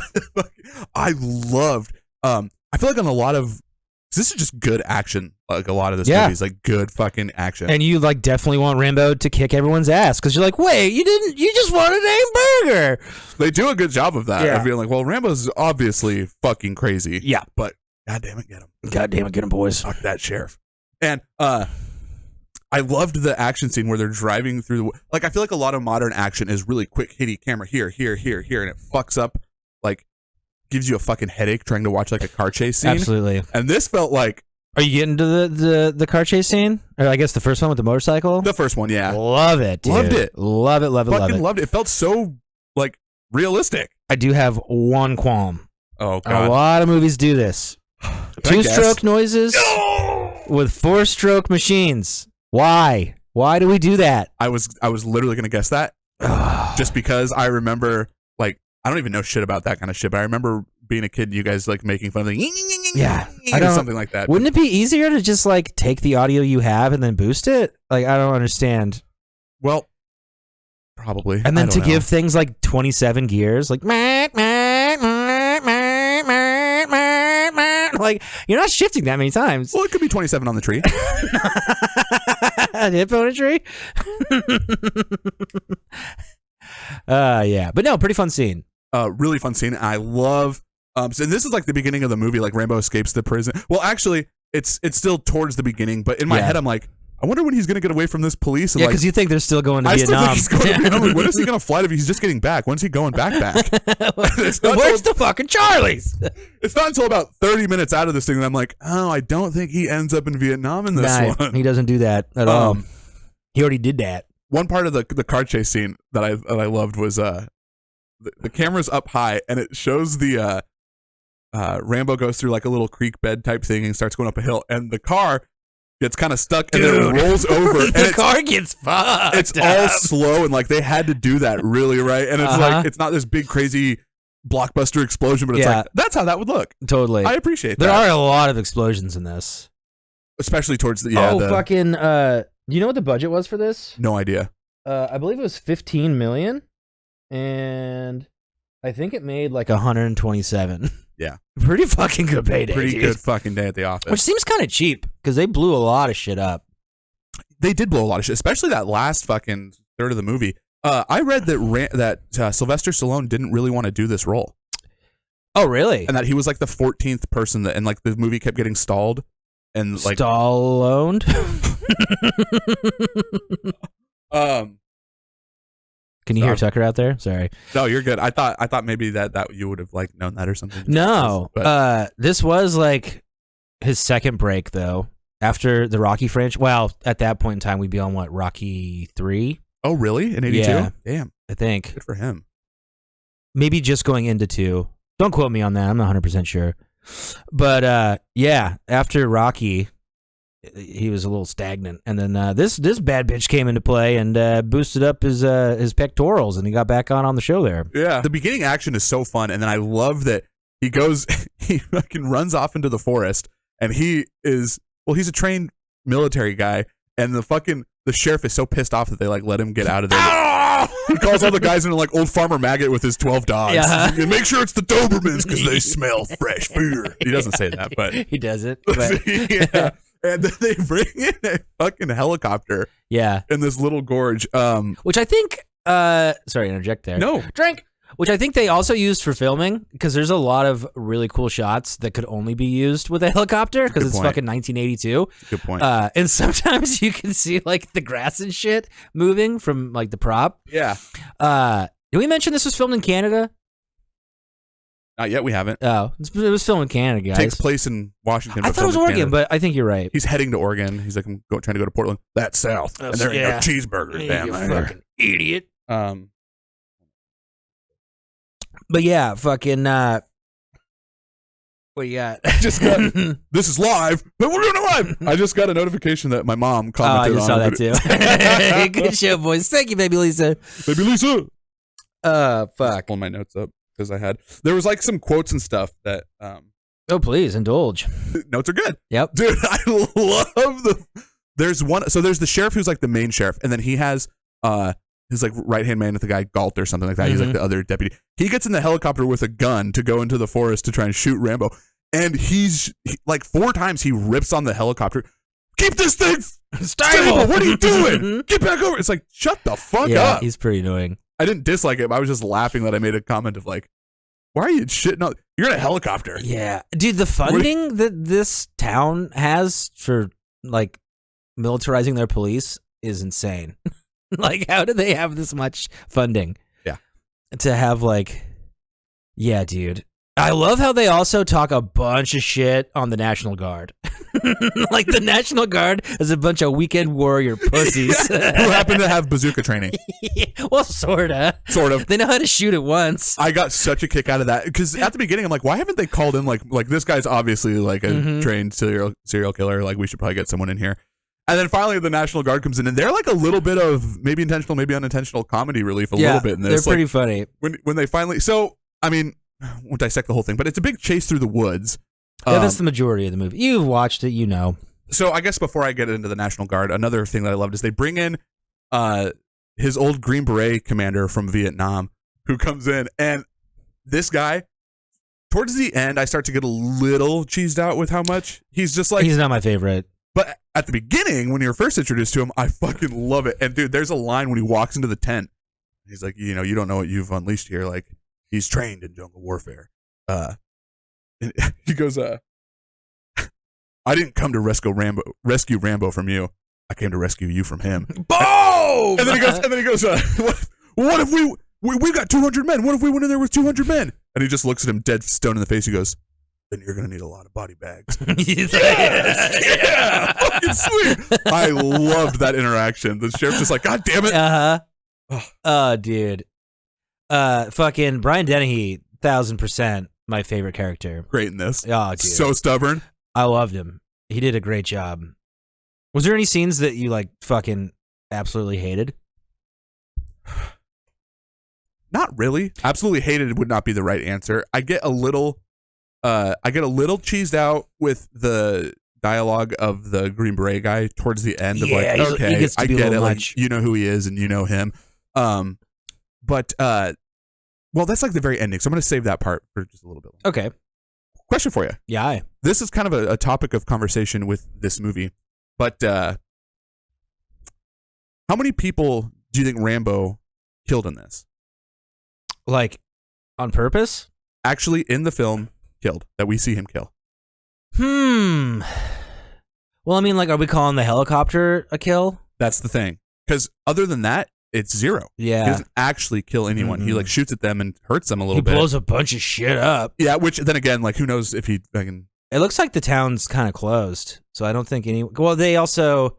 I loved. I feel like on a lot of, this is just good action. Like, a lot of this movie is like good fucking action. And you like definitely want Rambo to kick everyone's ass, because you're like, wait, you just wanted a burger. They do a good job of that. Of being like, well, Rambo's obviously fucking crazy. Yeah. But God damn it, get him. God damn it, get him, boys. Fuck that sheriff. And I loved the action scene where they're driving through the, like, I feel like a lot of modern action is really quick hitty camera here, and it fucks up, like, gives you a fucking headache trying to watch like a car chase scene. Absolutely. And this felt like, are you getting to the car chase scene? Or I guess the first one with the motorcycle? the first one, yeah. Love it, dude. Loved it. Love it. Fucking loved it. It felt so like realistic. I do have one qualm. Oh God. A lot of movies do this. Two-stroke noises with four-stroke machines. Why? Why do we do that? I was literally gonna guess that. Just because I remember, like, I don't even know shit about that kind of shit, but I remember being a kid and you guys like making fun of the or something like that. Wouldn't it be easier to just like take the audio you have and then boost it? Like, I don't understand. Well, probably. And then to give things like 27 gears, like like, you're not shifting that many times. Well, it could be 27 on the tree. A hip on a tree? Yeah. But no, pretty fun scene. Really fun scene. I love, so this is like the beginning of the movie, like Rambo escapes the prison. Well, actually, it's still towards the beginning, but in my head, I'm like, I wonder when he's going to get away from this police. And because you think they're still going to Vietnam. I still think he's going to Vietnam. Like, when is he going to fly to? He's just getting back. When's he going back? Where's the fucking Charlies? It's not until about 30 minutes out of this thing that I'm like, oh, I don't think he ends up in Vietnam in this one. He doesn't do that at all. He already did that. One part of the car chase scene that I loved was the camera's up high and it shows the Rambo goes through like a little creek bed type thing and starts going up a hill, and the car gets kind of stuck and then it rolls over. And the car gets fucked. It's all slow, and like they had to do that really right. And it's like, it's not this big crazy blockbuster explosion, but it's like, that's how that would look. Totally. I appreciate that. There are a lot of explosions in this. Especially towards the, fucking, you know what the budget was for this? No idea. I believe it was $15 million, and I think it made like 127. Yeah. Pretty fucking good payday. Pretty good fucking day at the office. Which seems kind of cheap, because they blew a lot of shit up. They did blow a lot of shit, especially that last fucking third of the movie. I read that Sylvester Stallone didn't really want to do this role. Oh, really? And that he was like the 14th person that, and like the movie kept getting stalled. And like Stallone? Can you hear Tucker out there? Sorry. No, you're good. I thought maybe that you would have like known that or something. No. This was like his second break though. After the Rocky franchise. Well, at that point in time we'd be on what, Rocky 3? Oh, really? In 82? Yeah. Damn. I think. Good for him. Maybe just going into 2. Don't quote me on that. I'm not 100% sure. But yeah, after Rocky, he was a little stagnant, and then this bad bitch came into play and boosted up his pectorals, and he got back on the show there. Yeah, the beginning action is so fun, and then I love that he fucking runs off into the forest, and he's a trained military guy, and the sheriff is so pissed off that they like let him get out of there. He calls all the guys into like old farmer Maggot with his 12 dogs. Yeah. And make sure it's the Dobermans because they smell fresh food. He doesn't say that, but he doesn't. But. Yeah. And then they bring in a fucking helicopter Yeah. in this little gorge. Which I think, sorry to interject there. No. Drink. Which I think they also used for filming, because there's a lot of really cool shots that could only be used with a helicopter, because it's point. fucking 1982. Good point. And sometimes you can see like the grass and shit moving from like the prop. Yeah. Did we mention this was filmed in Canada? Not yet. We haven't. Oh, it was filmed in Canada, guys. Takes place in Washington. I but thought it was filmed in Oregon, Canada. but I think you're right. He's heading to Oregon. He's like, trying to go to Portland. That's south. And there ain't no cheeseburgers down You there. fucking idiot. But yeah, fucking, what you got? Just got, this is live, but we're doing it live. I just got a notification that my mom Oh, I commented just saw that too. Good show, boys. Thank you, baby Lisa. Baby Lisa. Fuck. Pulling my notes up because there was like some quotes and stuff that, Oh, please, indulge. notes are good. Yep. Dude, I love there's the sheriff who's like the main sheriff, and then he has, his like right-hand man with the guy Galt or something like that. He's like the other deputy. He gets in the helicopter with a gun to go into the forest to try and shoot Rambo. And like 4 times he rips on the helicopter. Keep this thing stable. What are you doing? Get back over. It's like, shut the fuck up. He's pretty annoying. I didn't dislike it, but I was just laughing that I made a comment of like, why are you shitting on? You're in a helicopter. Yeah. Dude, the funding that this town has for like militarizing their police is insane. Like, how do they have this much funding? Yeah. To have like, yeah, dude. I love how they also talk a bunch of shit on the National Guard. Like, the National Guard is a bunch of weekend warrior pussies. Who happen to have bazooka training. Well, sorta. Sort of. They know how to shoot it once. I got such a kick out of that because at the beginning I'm like, why haven't they called in like this guy's obviously like a trained serial killer, like we should probably get someone in here. And then finally the National Guard comes in and they're like a little bit of maybe intentional, maybe unintentional comedy relief a little bit in this. They're pretty funny. When they finally, so I mean, won't dissect the whole thing, but it's a big chase through the woods. Yeah, that's the majority of the movie. You've watched it, you know. So I guess before I get into the National Guard, another thing that I loved is they bring in his old Green Beret commander from Vietnam who comes in, and this guy, towards the end, I start to get a little cheesed out with how much he's just like. He's not my favorite. But at the beginning, when you're first introduced to him, I fucking love it. And dude, there's a line when he walks into the tent. He's like, you know, you don't know what you've unleashed here. Like, he's trained in jungle warfare. And he goes, I didn't come to rescue Rambo from you. I came to rescue you from him. Boom! And then he goes, what if we got 200 men? What if we went in there with 200 men? And he just looks at him dead stone in the face. He goes, then you're going to need a lot of body bags. Yeah, fucking sweet. I loved that interaction. The sheriff's just like, God damn it. Oh, dude. Fucking Brian Dennehy, 1000% my favorite character. Great in this. Oh, dude. So stubborn. I loved him. He did a great job. Was there any scenes that you like fucking absolutely hated? Not really. Absolutely hated would not be the right answer. I get a little cheesed out with the dialogue of the Green Beret guy towards the end of like, okay, he gets to I be get it. much. Like, you know who he is and you know him. But well, that's like the very ending. So I'm going to save that part for just a little bit. Okay. Question for you. Yeah. This is kind of a topic of conversation with this movie, but how many people do you think Rambo killed in this? Like, on purpose? Actually, in the film, killed, that we see him kill. Well, I mean, like, are we calling the helicopter a kill? That's the thing. Because other than that, it's zero. Yeah. He doesn't actually kill anyone. He like shoots at them and hurts them a little He bit. blows a bunch of shit up. Yeah, which then again, like, who knows if he fucking... It looks like the town's kind of closed, so I don't think any... Well, they also...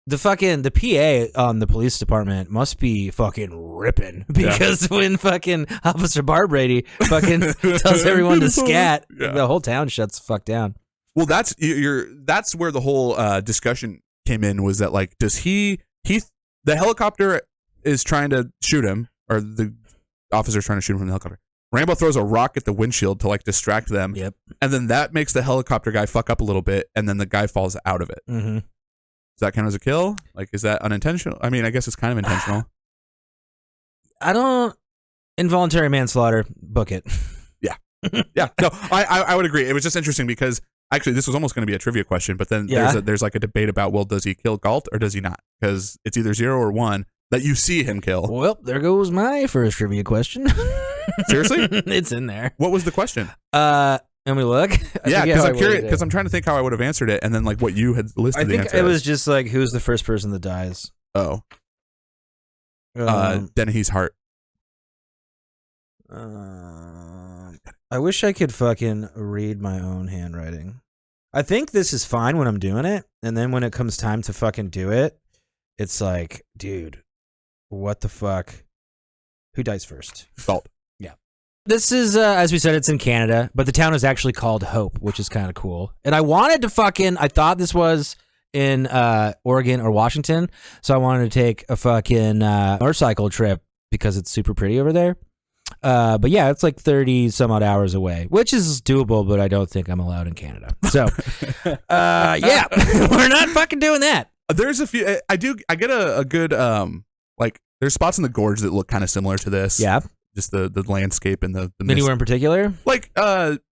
The PA on the police department must be fucking ripping, because when fucking Officer Barbrady fucking tells everyone to scat, the whole town shuts the fuck down. Well, that's where the whole discussion came in, was that like, does the helicopter is trying to shoot him, or the officer's trying to shoot him from the helicopter. Rambo throws a rock at the windshield to like distract them. Yep. And then that makes the helicopter guy fuck up a little bit, and then the guy falls out of it. Mm-hmm. Does that count as a kill? Like, is that unintentional? I mean, I guess it's kind of intentional. Involuntary manslaughter, book it. Yeah. Yeah. No, I would agree. It was just interesting because Actually, this was almost going to be a trivia question, but then Yeah. there's like a debate about, well, does he kill Galt or does he not? Because it's either 0 or 1 that you see him kill. Well, there goes my first trivia question. Seriously? It's in there. What was the question? Let me look. Yeah, because I'm curious, because I'm trying to think how I would have answered it, and then like what you had listed I the think answer it was as. just like, who's the first person that dies? Oh. Um, Dennehy's heart. I wish I could fucking read my own handwriting. I think this is fine when I'm doing it, and then when it comes time to fucking do it, it's like, dude, what the fuck? Who dies first? Galt. Yeah. This is, as we said, it's in Canada, but the town is actually called Hope, which is kind of cool. And I wanted to I thought this was in Oregon or Washington, so I wanted to take a fucking motorcycle trip because it's super pretty over there. But yeah, it's like 30 some odd hours away, which is doable, but I don't think I'm allowed in Canada. So, yeah, we're not fucking doing that. There's a few. I get a good like. There's spots in the gorge that look kind of similar to this. Yeah, just the landscape and the anywhere in particular. Like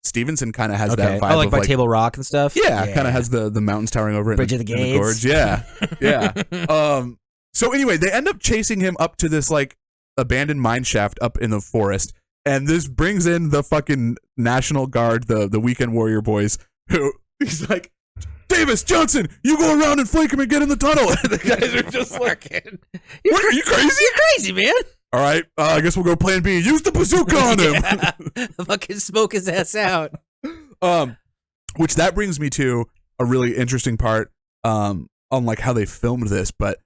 Stevenson kind of has Okay. that vibe. Oh, like of by Table Rock and stuff. Yeah, kind of has the mountains towering over it. Bridge of the in Gates. gorge. Yeah, yeah. So anyway, they end up chasing him up to this like abandoned mine shaft up in the forest, and this brings in the fucking National Guard, the Weekend Warrior boys. Who he's like, Davis, Johnson, you go around and flank him and get in the tunnel. And the guys are just like, what, are you crazy? You're crazy, man. All right, I guess we'll go plan B. Use the bazooka on him. Yeah. Fucking smoke his ass out. Which that brings me to a really interesting part on like how they filmed this, but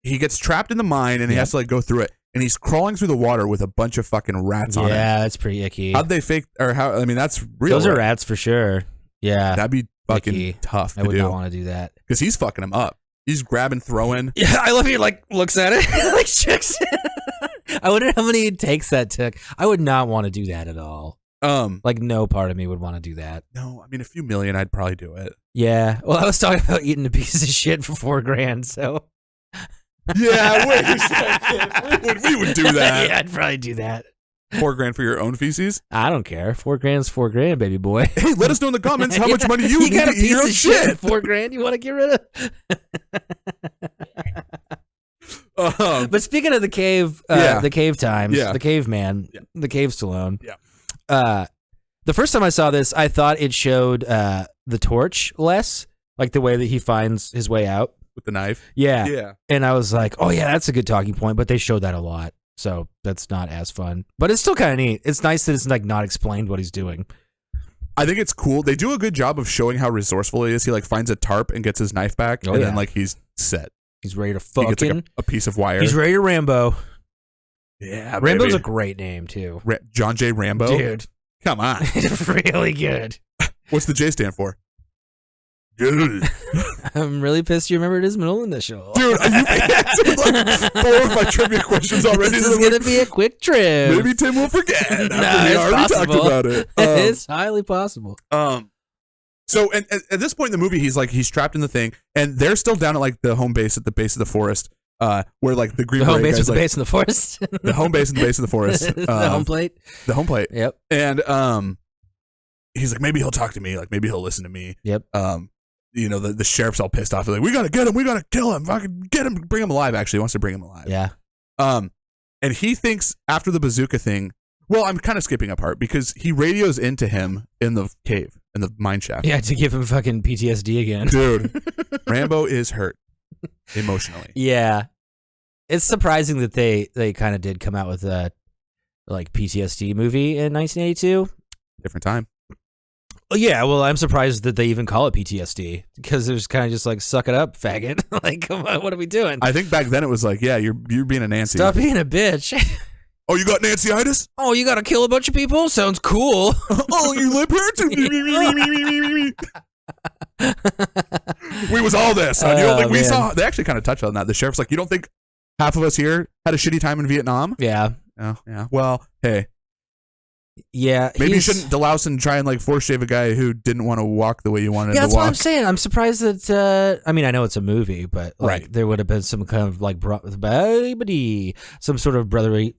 he gets trapped in the mine and he has to like go through it, and he's crawling through the water with a bunch of fucking rats on him. Yeah, that's pretty icky. How'd they fake, or how, I mean, that's real. Those are rats for sure. Yeah. That'd be fucking icky. tough I to would do. not want to do that. Because he's fucking him up. He's grabbing, throwing. Yeah, I love he like looks at it, like checks it. I wonder how many takes that took. I would not want to do that at all. Like no part of me would want to do that. No, I mean a few million, I'd probably do it. Yeah. Well, I was talking about eating a piece of shit for $4,000, so. Yeah, wait a second. We would do that. Yeah, I'd probably do that. $4,000 for your own feces? I don't care. $4,000's $4,000, baby boy. Hey, let us know in the comments how much money you need got to a eat your own piece of shit. $4,000 you want to get rid of? But speaking of the cave, the cave times, the caveman, the cave Stallone. Yeah. The first time I saw this, I thought it showed the torch less, like the way that he finds his way out with the knife. Yeah. Yeah. And I was like, oh yeah, that's a good talking point. But they showed that a lot, so that's not as fun. But it's still kind of neat. It's nice that it's like not explained what he's doing. I think it's cool. They do a good job of showing how resourceful he is. He like finds a tarp and gets his knife back, and then like he's set. He's ready to He fucking. gets like a piece of wire. He's ready to Rambo. Yeah, Rambo's baby. a great name too. John J. Rambo. Dude, come on. it's really good. What's the J stand for? Dude, I'm really pissed you remembered his middle initial. Dude, you answered like 4 of my trivia questions already. This is gonna be a quick trip. Maybe Tim will forget. After No, we it's already possible. talked about it. It's highly possible. So and at this point in the movie, he's trapped in the thing, and they're still down at like the home base at the base of the forest, where like the Green The home Beret base guys, with the like, base in the forest. the home base and the base of the forest, The home plate. the home plate. Yep. And he's like, maybe he'll talk to me, like maybe he'll listen to me. Yep. You know, the sheriff's all pissed off. They're like, we gotta get him, we gotta kill him, fucking get him, bring him alive. Actually, he wants to bring him alive. Yeah. And he thinks after the bazooka thing. Well, I'm kind of skipping a part because he radios into him in the cave, in the mine shaft. Yeah, to give him fucking PTSD again. Dude, Rambo is hurt emotionally. Yeah. It's surprising that they kind of did come out with a like PTSD movie in 1982. Different time. Oh, yeah, well, I'm surprised that they even call it PTSD because it was kind of just like, suck it up, faggot. Like, come on, what are we doing? I think back then it was like, yeah, you're being a Nancy. Stop being a bitch. Oh, you got Nancy-itis? Oh, you gotta kill a bunch of people? Sounds cool. Oh, your lip hurts? We was all this. You don't think we man. saw? They actually kind of touched on that. The sheriff's like, you don't think half of us here had a shitty time in Vietnam? Yeah. Oh, yeah. Well, hey. Yeah. Maybe you shouldn't delouse and try and like force shave a guy who didn't want to walk the way you wanted Yeah, to that's walk. what I'm saying. I'm surprised that, I mean, I know it's a movie, but like Right. there would have been some kind of like, some sort of brotherly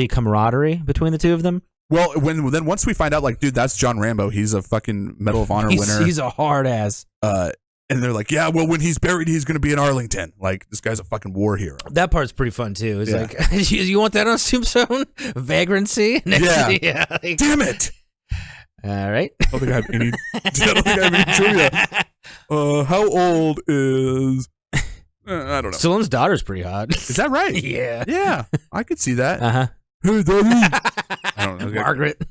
camaraderie between the two of them. Well, then once we find out, like, dude, that's John Rambo. He's a fucking Medal of Honor winner. He's a hard ass. And they're like, yeah, well, when he's buried, he's going to be in Arlington. Like, this guy's a fucking war hero. That part's pretty fun, too. It's like, you want that on Tombstone? Vagrancy? Yeah. Like, damn it. All right. I don't think I have any trivia. How old is... I don't know. Stallone's daughter's pretty hot. Is that right? Yeah. Yeah, I could see that. Uh-huh. Hey, Daddy. I don't know. Margaret.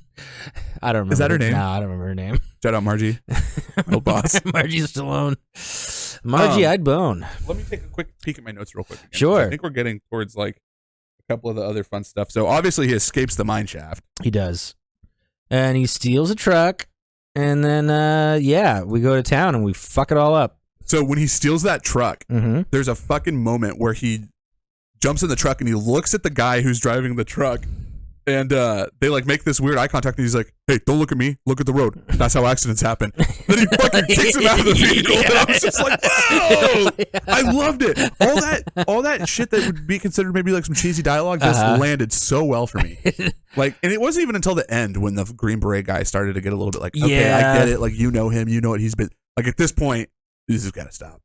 I don't remember. Is that her name? No, I don't remember her name. Shout out Margie. Old boss. Margie Stallone. Margie, I'd bone. Let me take a quick peek at my notes real quick. Again, Sure. I think we're getting towards like a couple of the other fun stuff. So obviously he escapes the mine shaft. He does. And he steals a truck. And then, we go to town and we fuck it all up. So when he steals that truck, Mm-hmm. there's a fucking moment where he jumps in the truck and he looks at the guy who's driving the truck. And they like make this weird eye contact, and he's like, "Hey, don't look at me. Look at the road. That's how accidents happen." Then he fucking kicks him out of the vehicle, and I was just like, "Whoa!" I loved it. All that shit that would be considered maybe like some cheesy dialogue just landed so well for me. Like, and it wasn't even until the end when the Green Beret guy started to get a little bit like, "Okay, I get it. Like, you know him. You know what he's been like." At this point, this has got to stop.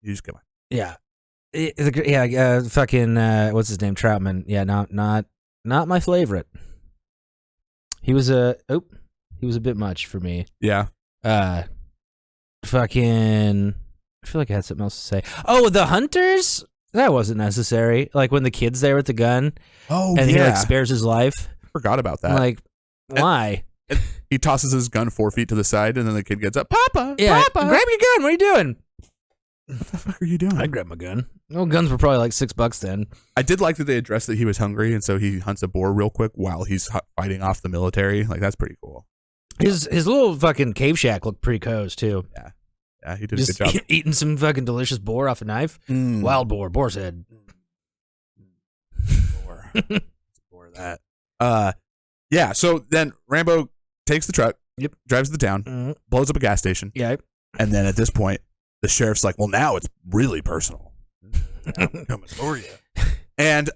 You just come on. Yeah. Fucking, what's his name? Troutman. Yeah, not my favorite. He was a bit much for me. Yeah. Fucking, I feel like I had something else to say. Oh, the hunters? That wasn't necessary. Like when the kid's there with the gun. Oh, and he like spares his life. Forgot about that. Like, why? And he tosses his gun 4 feet to the side, and then the kid gets up. Papa, yeah, Papa, grab your gun. What are you doing? What the fuck are you doing? I grabbed my gun. Well, guns were probably like $6 then. I did like that they addressed that he was hungry, and so he hunts a boar real quick while he's fighting off the military. Like, that's pretty cool. His little fucking cave shack looked pretty cozy too. Yeah, he did a good job. Eating some fucking delicious boar off a knife. Wild boar's head. Boar that. Yeah. So then Rambo takes the truck. Yep. Drives to the town. Blows up a gas station. Yeah. And then at this point, the sheriff's like, "Well, now it's really personal. I'm coming for you." And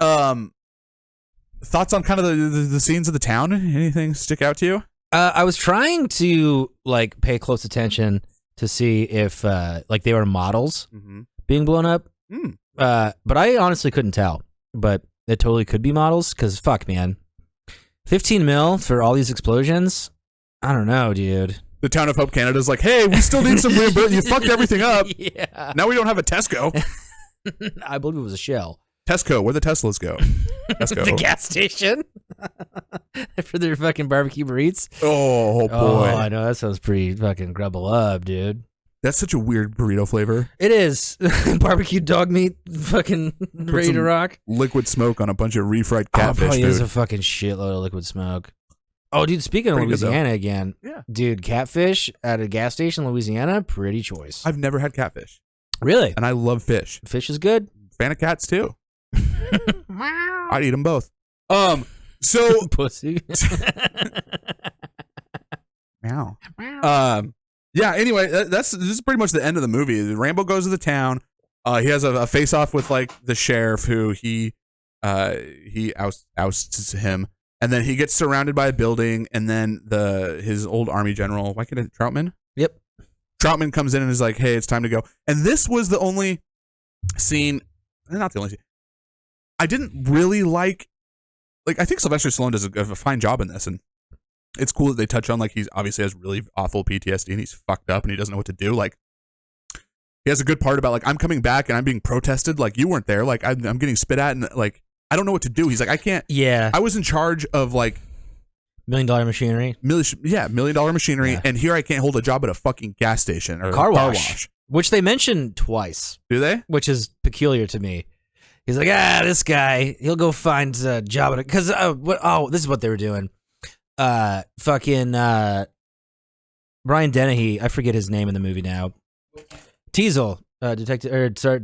thoughts on kind of the scenes of the town? Anything stick out to you? I was trying to like pay close attention to see if like they were models being blown up. But I honestly couldn't tell. But it totally could be models because fuck, man, 15 mil for all these explosions. I don't know, dude. The town of Hope, Canada is like, "Hey, we still need some reimbursement. You fucked everything up. Yeah. Now we don't have a Tesco." I believe it was a Shell. Tesco, where the Teslas go? Tesco. The gas station for their fucking barbecue burritos. Oh boy, Oh, I know that sounds pretty fucking grubble up, dude. that's such a weird burrito flavor. It is barbecue dog meat, fucking ready to rock. Liquid smoke on a bunch of refried catfish. Probably dude. is a fucking shitload of liquid smoke. Oh, dude, speaking of Pretty good, Louisiana again. Yeah. Dude, catfish at a gas station in Louisiana, pretty choice. I've never had catfish, Really? and I love fish. Fish is good? Fan of cats too. I'd eat them both. So Pussy. meow. Yeah. Anyway, this is pretty much the end of the movie. Rambo goes to the town. He has a face off with like the sheriff, who he ousts him, and then he gets surrounded by a building, and then his old army general, why can't it Troutman? Yep. Troutman comes in and is like, "Hey, it's time to go." And this was the only scene, not the only scene. I didn't really like I think Sylvester Stallone does a fine job in this, and it's cool that they touch on like he's obviously has really awful PTSD and he's fucked up and he doesn't know what to do. Like, he has a good part about like, I'm coming back and I'm being protested. Like, you weren't there. Like, I'm getting spit at and like I don't know what to do. He's like, I can't. Yeah. I was in charge of like $1 million machinery. $1 million machinery, and here I can't hold a job at a fucking gas station or Car wash. Which they mentioned twice. Do they? Which is peculiar to me. He's like, this guy, he'll go find a job at it. Because, this is what they were doing. Fucking Brian Dennehy, I forget his name in the movie now. Teasel,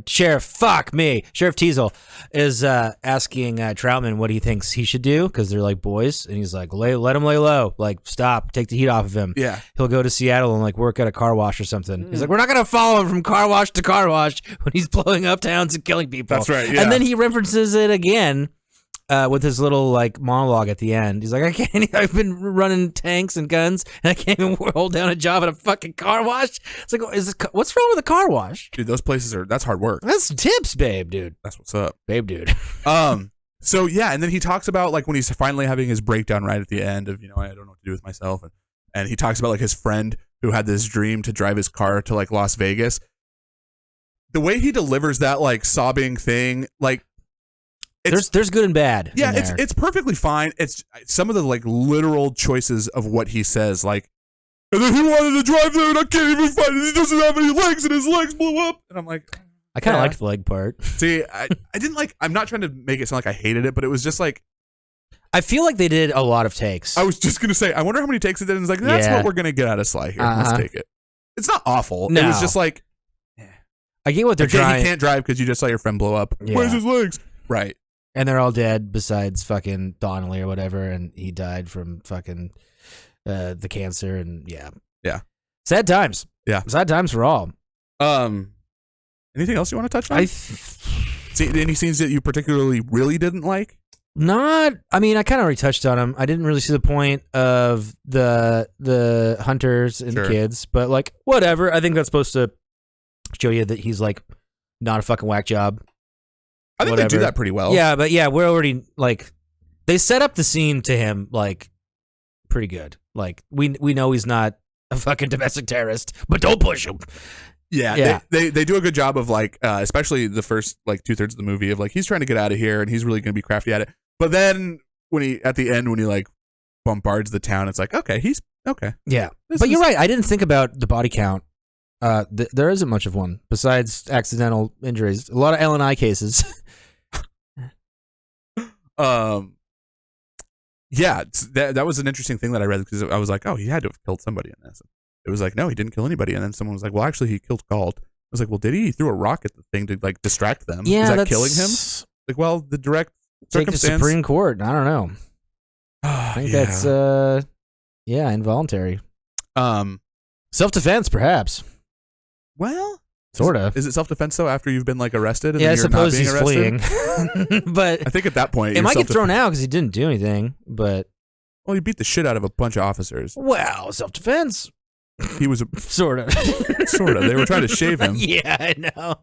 Sheriff, fuck me. Sheriff Teasel is asking Troutman what he thinks he should do, because they're like boys. And he's like, let him lay low. Like, stop, take the heat off of him. Yeah. He'll go to Seattle and like work at a car wash or something. He's like, we're not going to follow him from car wash to car wash when he's blowing up towns and killing people. That's right, yeah. And then he references it again with his little like monologue at the end. He's like, I can't. I've been running tanks and guns, and I can't even hold down a job at a fucking car wash. It's like, what's wrong with a car wash? Dude, those places that's hard work. That's tips, babe, dude. That's what's up, babe, dude. So yeah, and then he talks about like when he's finally having his breakdown right at the end of, I don't know what to do with myself, and he talks about like his friend who had this dream to drive his car to like Las Vegas. The way he delivers that like sobbing thing, like there's good and bad. Yeah, it's perfectly fine. It's some of the like literal choices of what he says, like, and then he wanted to drive there and I can't even find it. He doesn't have any legs and his legs blew up. And I'm like, I kind of liked the leg part. See, I didn't like. I'm not trying to make it sound like I hated it, but it was just like. I feel like they did a lot of takes. I was just gonna say, I wonder how many takes it did. And it's like, that's what we're gonna get out of Sly here. Let's take it. It's not awful. No. It was just like, I get what they're trying. He can't drive because you just saw your friend blow up. Yeah. Where's his legs? Right. And they're all dead besides fucking Donnelly or whatever, and he died from fucking the cancer, and yeah. Sad times. Yeah. Sad times for all. Anything else you want to touch on? See any scenes that you particularly really didn't like? I mean, I kind of already touched on them. I didn't really see the point of the hunters and the kids, but like whatever. I think that's supposed to show you that he's like not a fucking whack job. I think they do that pretty well. Yeah, but yeah, we're already like they set up the scene to him like pretty good. Like we know he's not a fucking domestic terrorist, but don't push him. Yeah. They do a good job of like, especially the first like 2/3 of the movie of like he's trying to get out of here and he's really going to be crafty at it. But then at the end when he like bombards the town, it's like he's okay. Yeah, but you're right. I didn't think about the body count. There isn't much of one besides accidental injuries. A lot of L&I cases. Yeah, that was an interesting thing that I read because I was like, he had to have killed somebody in this. It was like, no, he didn't kill anybody. And then someone was like, well, actually, he killed Galt. I was like, well, did he? He threw a rock at the thing to like distract them. Yeah, is that killing him? Like, well, the direct circumstance. Take the Supreme Court. I don't know. I think that's involuntary. Self-defense, perhaps. Well, sort of. Is it self-defense though? After you've been like arrested? And yeah, I you're suppose not being he's arrested? fleeing. But I think at that point, it might get thrown out because he didn't do anything. But he beat the shit out of a bunch of officers. Well, self-defense. He was sort of. Sort of. They were trying to shave him. Yeah, I know.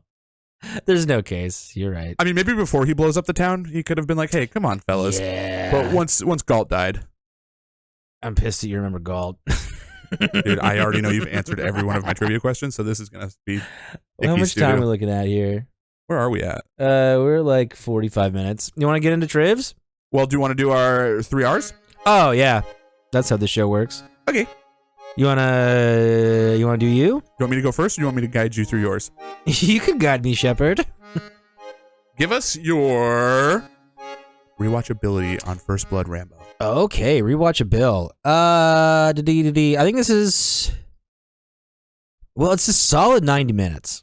There's no case. You're right. I mean, maybe before he blows up the town, he could have been like, "Hey, come on, fellas." Yeah. But once Galt died, I'm pissed that you remember Galt. Dude, I already know you've answered every one of my trivia questions, so this is gonna be. How much time are we looking at here? Where are we at? We're like 45 minutes. You want to get into trivs? Well, do you want to do our 3 R's? Oh yeah, that's how the show works. Okay. You wanna do you? You want me to go first, or do you want me to guide you through yours? You could guide me, Shepard. Give us your rewatchability on First Blood Rambo. Okay, rewatch a bill. I think this is. Well, it's a solid 90 minutes,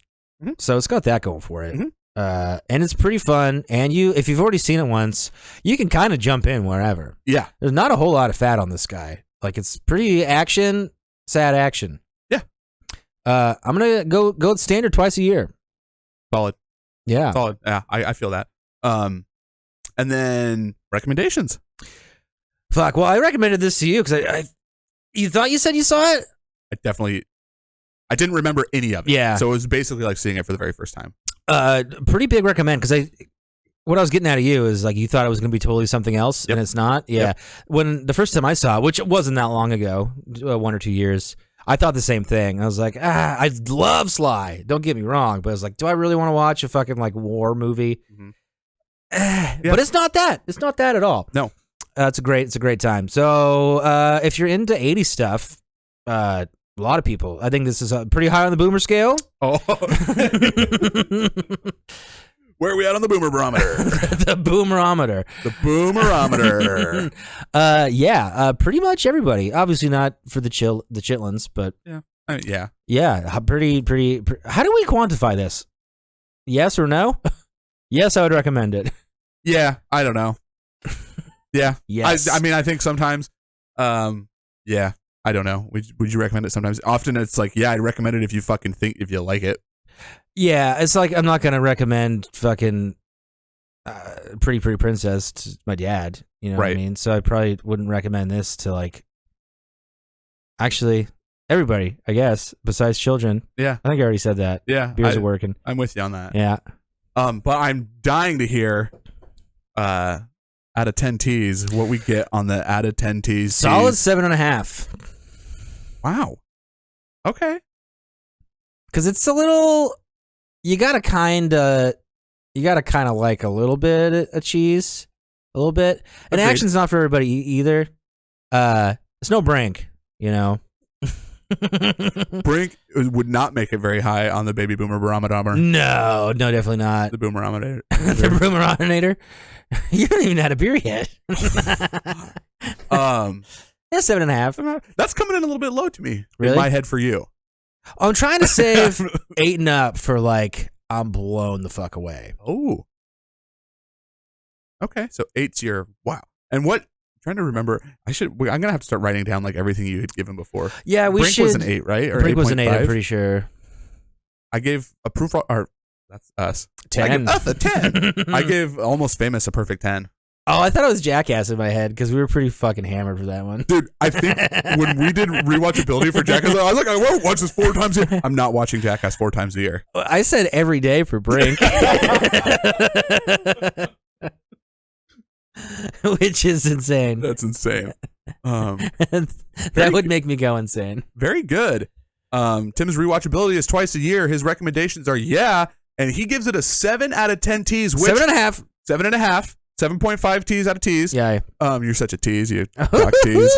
so it's got that going for it. And it's pretty fun. And if you've already seen it once, you can kind of jump in wherever. Yeah, there's not a whole lot of fat on this guy. Like it's pretty sad action. Yeah. I'm gonna go standard twice a year. Solid. Yeah. Solid. Yeah, I feel that. And then recommendations. Fuck. Well, I recommended this to you because you thought you said you saw it. I didn't remember any of it. Yeah. So it was basically like seeing it for the very first time. Pretty big recommend because what I was getting out of you is like you thought it was going to be totally something else, and it's not. Yeah. Yep. When the first time I saw it, which wasn't that long ago, 1 or 2 years, I thought the same thing. I was like, I love Sly. Don't get me wrong, but I was like, do I really want to watch a fucking like war movie? But it's not that. It's not that at all. No. It's a great time. So if you're into 80s stuff, a lot of people, I think this is pretty high on the boomer scale. Oh. Where are we at on the boomer barometer? The boomerometer. The boomerometer. Pretty much everybody. Obviously not for the chitlins, but yeah. Yeah, pretty. How do we quantify this? Yes or no? Yes, I would recommend it. Yeah, I don't know. Yeah. Yes. I mean, I think sometimes, yeah, I don't know. Would you recommend it sometimes? Often it's like, yeah, I'd recommend it if you like it. Yeah, it's like I'm not going to recommend fucking Pretty Princess to my dad. You know what I Right. mean? So I probably wouldn't recommend this to like. Actually, everybody, I guess, besides children. Yeah. I think I already said that. Yeah. Beers are working. I'm with you on that. Yeah. But I'm dying to hear out of 10 T's what we get on the out of 10 T's. Solid 7.5. Wow. Okay. Because it's a little. You gotta kind of like a little bit of cheese, a little bit. And Agreed. action's not for everybody either. It's no Brink, you know. Brink would not make it very high on the baby boomer barometer. No, definitely not. The boomerometer. The Boomeronator. You haven't even had a beer yet. Yeah, 7.5. That's coming in a little bit low to me. Really? In my head for you. I'm trying to save 8 and up for like I'm blown the fuck away. Oh. Okay, so 8's your wow. And what? I'm trying to remember. I'm gonna have to start writing down like everything you had given before. Yeah, we Brink should. was an 8, right? Or Brink was an 8. 8.5? I'm pretty sure. I gave a proof. Or that's us. 10. I gave us a 10. I gave Almost Famous a perfect 10. Oh, I thought it was Jackass in my head because we were pretty fucking hammered for that one. Dude, I think when we did rewatchability for Jackass, I was like, I won't watch this 4 times a year. I'm not watching Jackass 4 times a year. I said every day for Brink. Which is insane. That's insane. That would make me go insane. Very good. Tim's rewatchability is twice a year. His recommendations are and he gives it a 7 out of 10 T's. 7.5. 7.5. 7.5 T's out of T's. Yeah. You're such a tease, you cock tease.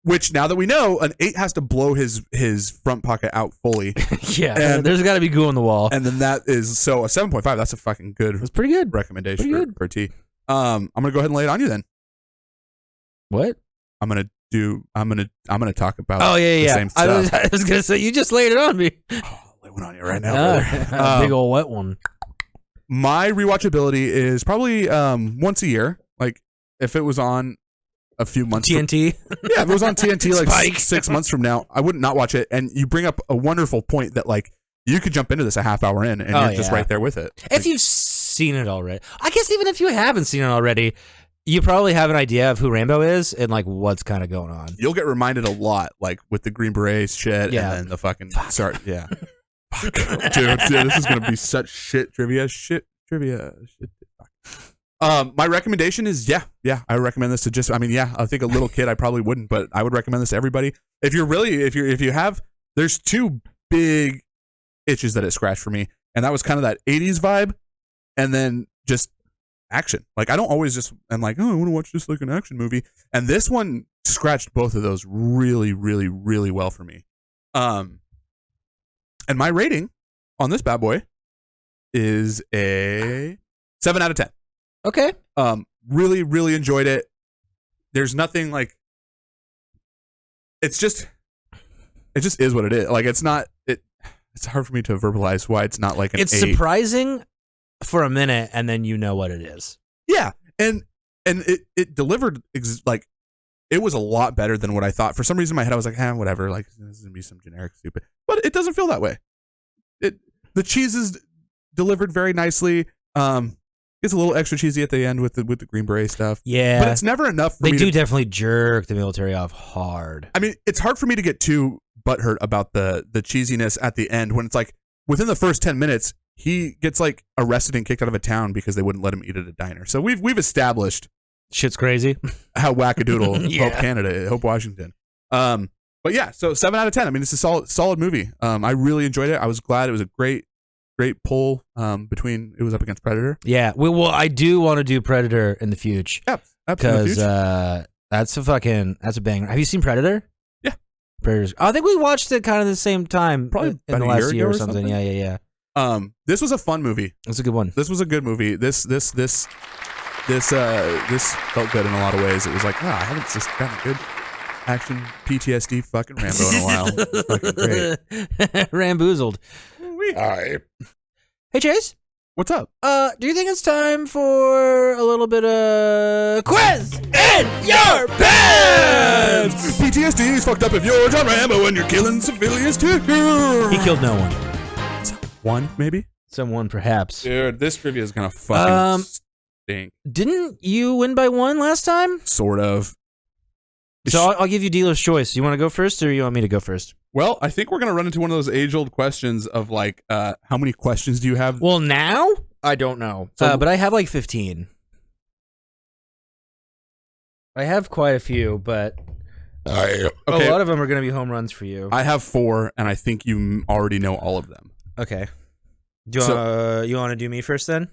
Which now that we know, an 8 has to blow his front pocket out fully. Yeah. And there's got to be goo on the wall. And then that is so a 7.5. That's a fucking good. It's pretty good. Recommendation Pretty good. for T. I'm gonna go ahead and lay it on you then. What? I'm gonna talk about. Oh yeah. the same stuff. I was gonna say you just laid it on me. Oh, I'll lay one on you right now. Big old wet one. My rewatchability is probably once a year. Like if it was on a few months. TNT. Yeah, if it was on TNT like Spike. 6 months from now, I wouldn't not watch it. And you bring up a wonderful point that like you could jump into this a half hour in and you're just right there with it. If you've seen it already, I guess even if you haven't seen it already, you probably have an idea of who Rambo is and like what's kind of going on. You'll get reminded a lot, like with the Green Berets shit, Yeah. and then the fucking start. Yeah, fuck, dude, this is gonna be such shit trivia. My recommendation is I recommend this to I think a little kid I probably wouldn't, but I would recommend this to everybody. If you have, there's 2 big itches that it scratched for me, and that was kind of that 80s vibe, and then just action. Like I don't always just I'm like, oh, I want to watch this like an action movie, and this one scratched both of those really, really, really well for me. And my rating on this bad boy is a 7 out of 10. Okay. Really, really enjoyed it. There's nothing like. It just is what it is. Like it's not. It's hard for me to verbalize why it's not like an. It's 8. surprising for a minute, and then you know what it is. Yeah, and it delivered like it was a lot better than what I thought. For some reason, in my head I was like, whatever. Like this is gonna be some generic stupid, but it doesn't feel that way. The cheese is delivered very nicely. It's a little extra cheesy at the end with the Green Beret stuff. Yeah, but it's never enough. They do definitely jerk the military off hard. I mean, it's hard for me to get too butthurt about the cheesiness at the end when it's like within the first 10 minutes he gets like arrested and kicked out of a town because they wouldn't let him eat at a diner. So we've established shit's crazy how wackadoodle Yeah. Hope Washington. But yeah, so 7 out of 10. I mean, it's a solid movie. I really enjoyed it. I was glad. It was a great pull between. It was up against Predator. Yeah, well, I do want to do Predator in the future. Yep, absolutely. Because that's a banger. Have you seen Predator? Yeah, Predators. I think we watched it kind of the same time, probably in about the a last year year ago or something. Yeah. This was a fun movie. It's a good one. This was a good movie. This felt good in a lot of ways. It was like, I haven't just gotten a good action PTSD fucking Rambo in a while. It's fucking great. Ramboozled. Hi. Hey Chase, What's up? do you think it's time for a little bit of quiz in your pants? PTSD is fucked up if you're John Rambo and you're killing civilians too. He killed no one. One, maybe? Someone perhaps. Dude, this trivia is gonna fucking stink. Didn't you win by 1 last time? Sort of. So I'll give you dealer's choice. You want to go first, or you want me to go first? Well, I think we're gonna run into one of those age-old questions of like, how many questions do you have? Well, now I don't know, but I have like 15. I have quite a few, but Okay. a lot of them are going to be home runs for you. I have 4, and I think you already know all of them. Okay. You want to do me first then?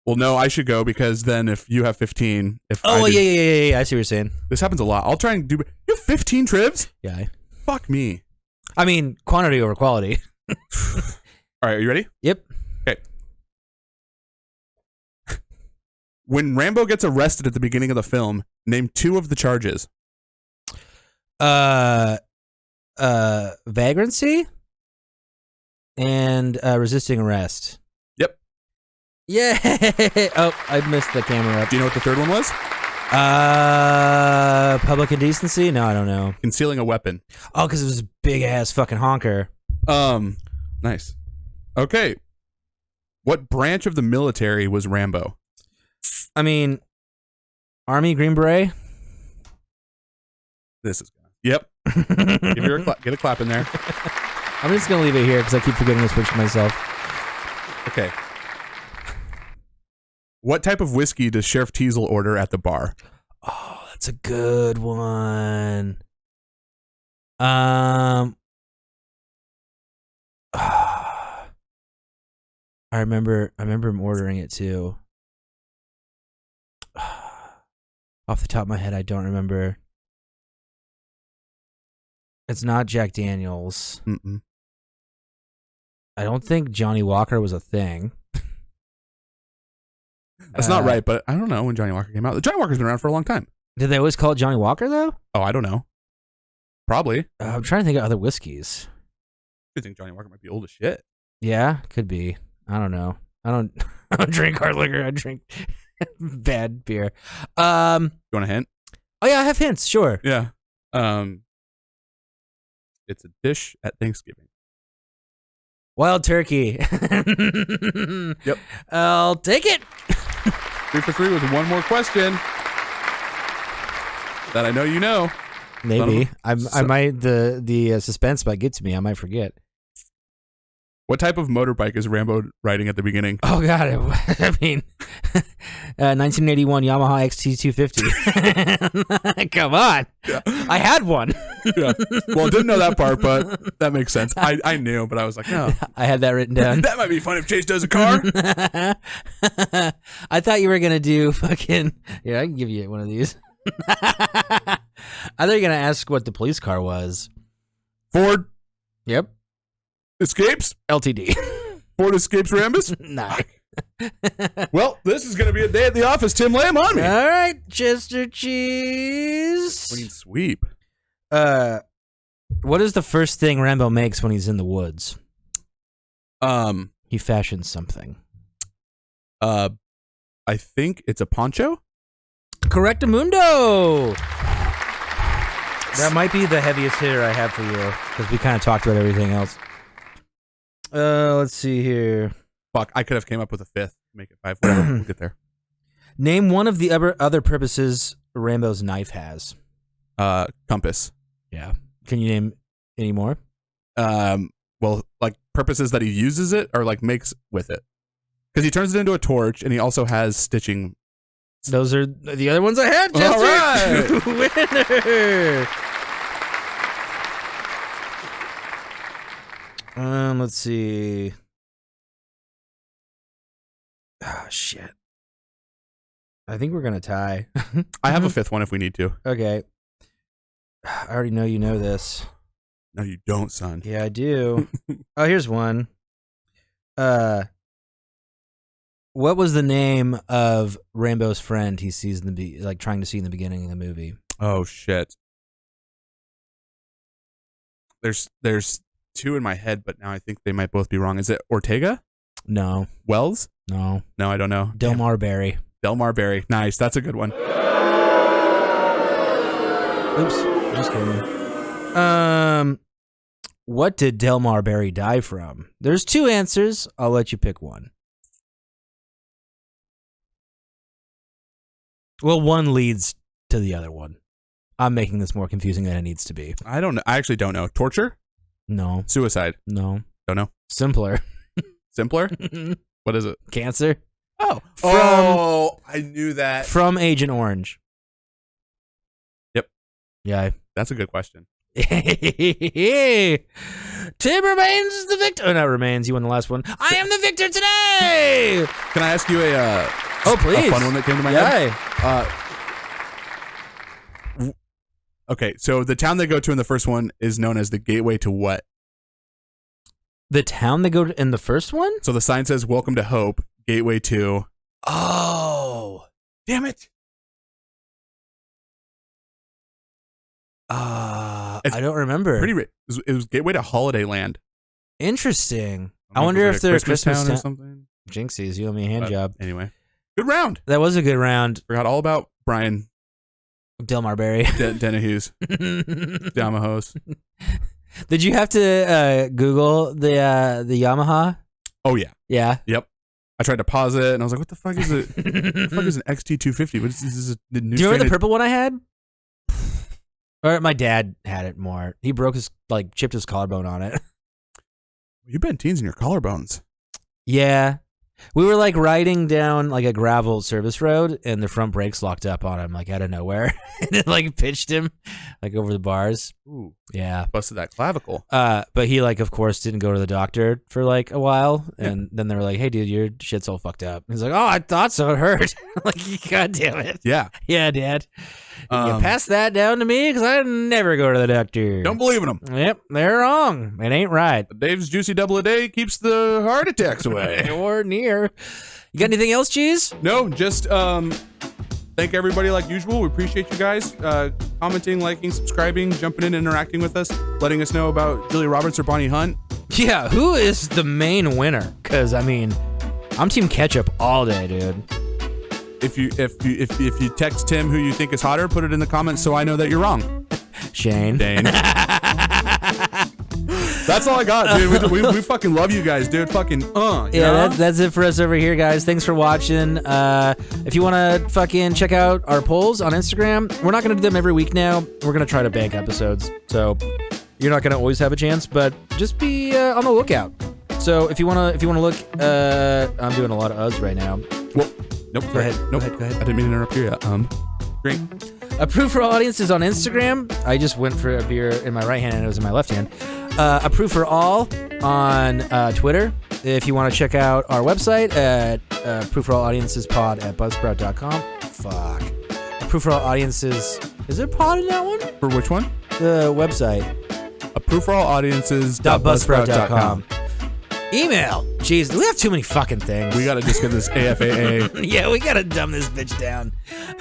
Well, no, I should go because then if you have 15, yeah. I see what you're saying. This happens a lot. I'll try and do. You have 15 trivs? Yeah. Fuck me. I mean, quantity over quality. All right, are you ready? Yep. Okay. When Rambo gets arrested at the beginning of the film, name 2 of the charges. Vagrancy and resisting arrest. Yep. Yeah. Oh, I missed the camera up. Do you know what the third one was? Public indecency? No, I don't know. Concealing a weapon. Oh, because it was a big ass fucking honker. Nice. Okay. What branch of the military was Rambo? I mean, Army, Green Beret. This is good. Yep. Give her get a clap in there. I'm just gonna leave it here because I keep forgetting to switch to myself. Okay. What type of whiskey does Sheriff Teasel order at the bar? Oh, that's a good one. I remember him ordering it too. Off the top of my head, I don't remember. It's not Jack Daniels. Mm-mm. I don't think Johnny Walker was a thing. That's not right, but I don't know when Johnny Walker came out. Johnny Walker's been around for a long time. Did they always call it Johnny Walker, though? Oh, I don't know. Probably. I'm trying to think of other whiskeys. I think Johnny Walker might be old as shit. Yeah, could be. I don't know. I don't drink hard liquor. I drink bad beer. You want a hint? Oh, yeah, I have hints. Sure. Yeah. It's a dish at Thanksgiving. Wild turkey. Yep. I'll take it. 3 for 3 with one more question that I know you know. Maybe. I might, the suspense might get to me. I might forget. What type of motorbike is Rambo riding at the beginning? Oh, God. I mean, 1981 Yamaha XT250. Come on. Yeah. I had one. Yeah. Well, I didn't know that part, but that makes sense. I knew, but I was like, no. I had that written down. That might be fun if Chase does a car. I thought you were going to do fucking... Yeah, I can give you one of these. I thought you were going to ask what the police car was. Ford Yep. Escapes? LTD. Ford Escapes Rambus? Nah. Well, this is going to be a day at the office. Tim, lay 'em on me. All right, Chester Cheese. Clean sweep. What is the first thing Rambo makes when he's in the woods? He fashions something. I think it's a poncho. Correctamundo. That might be the heaviest hitter I have for you because we kind of talked about everything else. Let's see here. Fuck, I could have came up with a 5th. Make it 5. Whatever. We'll get there. Name one of the other purposes Rambo's knife has. Compass. Yeah. Can you name any more? Well, like purposes that he uses it or like makes with it. Because he turns it into a torch and he also has stitching. Those are the other ones I had, Chester. All right. Winner. Let's see. Oh, shit. I think we're going to tie. I have a 5th one if we need to. Okay. I already know you know this. No, you don't, son. Yeah, I do. Oh, here's one. What was the name of Rambo's friend he sees in the trying to see in the beginning of the movie? Oh shit. There's 2 in my head, but now I think they might both be wrong. Is it Ortega? No. Wells? No. No, I don't know. Delmar Berry. Delmar Berry. Nice. That's a good one. Oops. Just kidding. What did Delmar Berry die from? There's 2 answers. I'll let you pick one. Well, one leads to the other one. I'm making this more confusing than it needs to be. I don't know. I actually don't know. Torture? No. Suicide? No. Don't know. Simpler. Simpler? What is it? Cancer. Oh, I knew that. From Agent Orange. Yep. Yeah. That's a good question. Tim remains the victor. Oh, not remains. You won the last one. I am the victor today. Can I ask you a please. a fun one that came to my head? Okay, so the town they go to in the first one is known as the gateway to what? The town they go to in the first one? So the sign says "Welcome to Hope," gateway to. Oh, damn it! I don't remember. It was gateway to Holiday Land. Interesting. I wonder if they're a Christmas town town or something. Jinxies, you owe me a hand job. Anyway, good round. That was a good round. Forgot all about Brian Delmar Berry. Dennehues. Yamahos. Did you have to Google the Yamaha? Oh yeah. Yeah. Yep. I tried to pause it and I was like, "What the fuck is it? What the fuck is an XT250? What is this? The new Do you remember the purple one I had? Or my dad had it more. He broke chipped his collarbone on it. You've been teasing your collarbones. Yeah. We were riding down a gravel service road and the front brakes locked up on him out of nowhere. And it pitched him over the bars. Ooh. Yeah. Busted that clavicle. But he of course didn't go to the doctor for a while. And then they were like, "Hey dude, your shit's all fucked up." He's like, "Oh, I thought so. It hurt." God damn it. Yeah. Yeah, Dad. You pass that down to me because I never go to the doctor. Don't believe in them. Yep, they're wrong. It ain't right. Dave's Juicy Double a Day keeps the heart attacks away. Or near. You got anything else, Cheese? No, just thank everybody like usual. We appreciate you guys commenting, liking, subscribing, jumping in, interacting with us, letting us know about Julia Roberts or Bonnie Hunt. Yeah, who is the main winner? Because I'm Team Ketchup all day, dude. If you text Tim who you think is hotter, put it in the comments so I know that you're wrong. Shane. Dane. That's all I got, dude. We fucking love you guys, dude. Fucking yeah, that's it for us over here, guys. Thanks for watching. If you want to fucking check out our polls on Instagram, we're not gonna do them every week now. We're gonna try to bank episodes, so you're not gonna always have a chance, but just be on the lookout. So if you wanna look, I'm doing a lot of us right now. Well, nope. Go ahead. Nope. Go ahead. I didn't mean to interrupt you yet. Great. Approved for All Audiences on Instagram. I just went for a beer in my right hand and it was in my left hand. Approved for All on Twitter. If you want to check out our website at Approved for All Audiences pod at buzzsprout.com. Fuck. Approved for All Audiences. Is there a pod in that one? For which one? The website. Approved for All Audiences.buzzsprout.com. Email. Jeez, we have too many fucking things. We gotta just get this AFAA. Yeah, we gotta dumb this bitch down.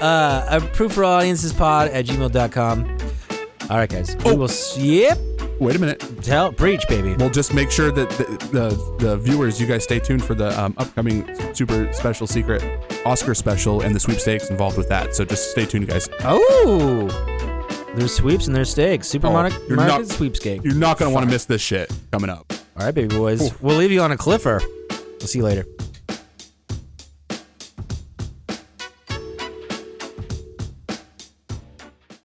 Approved for All Audiences pod at gmail.com. All right, guys. We will yep. Wait a minute. Preach, baby. We'll just make sure that the viewers, you guys stay tuned for the upcoming super special secret Oscar special and the sweepstakes involved with that. So just stay tuned, guys. Oh, there's sweeps and there's stakes. Supermarket sweepstakes. You're not going to want to miss this shit coming up. All right, baby boys. We'll leave you on a cliffer. We'll see you later.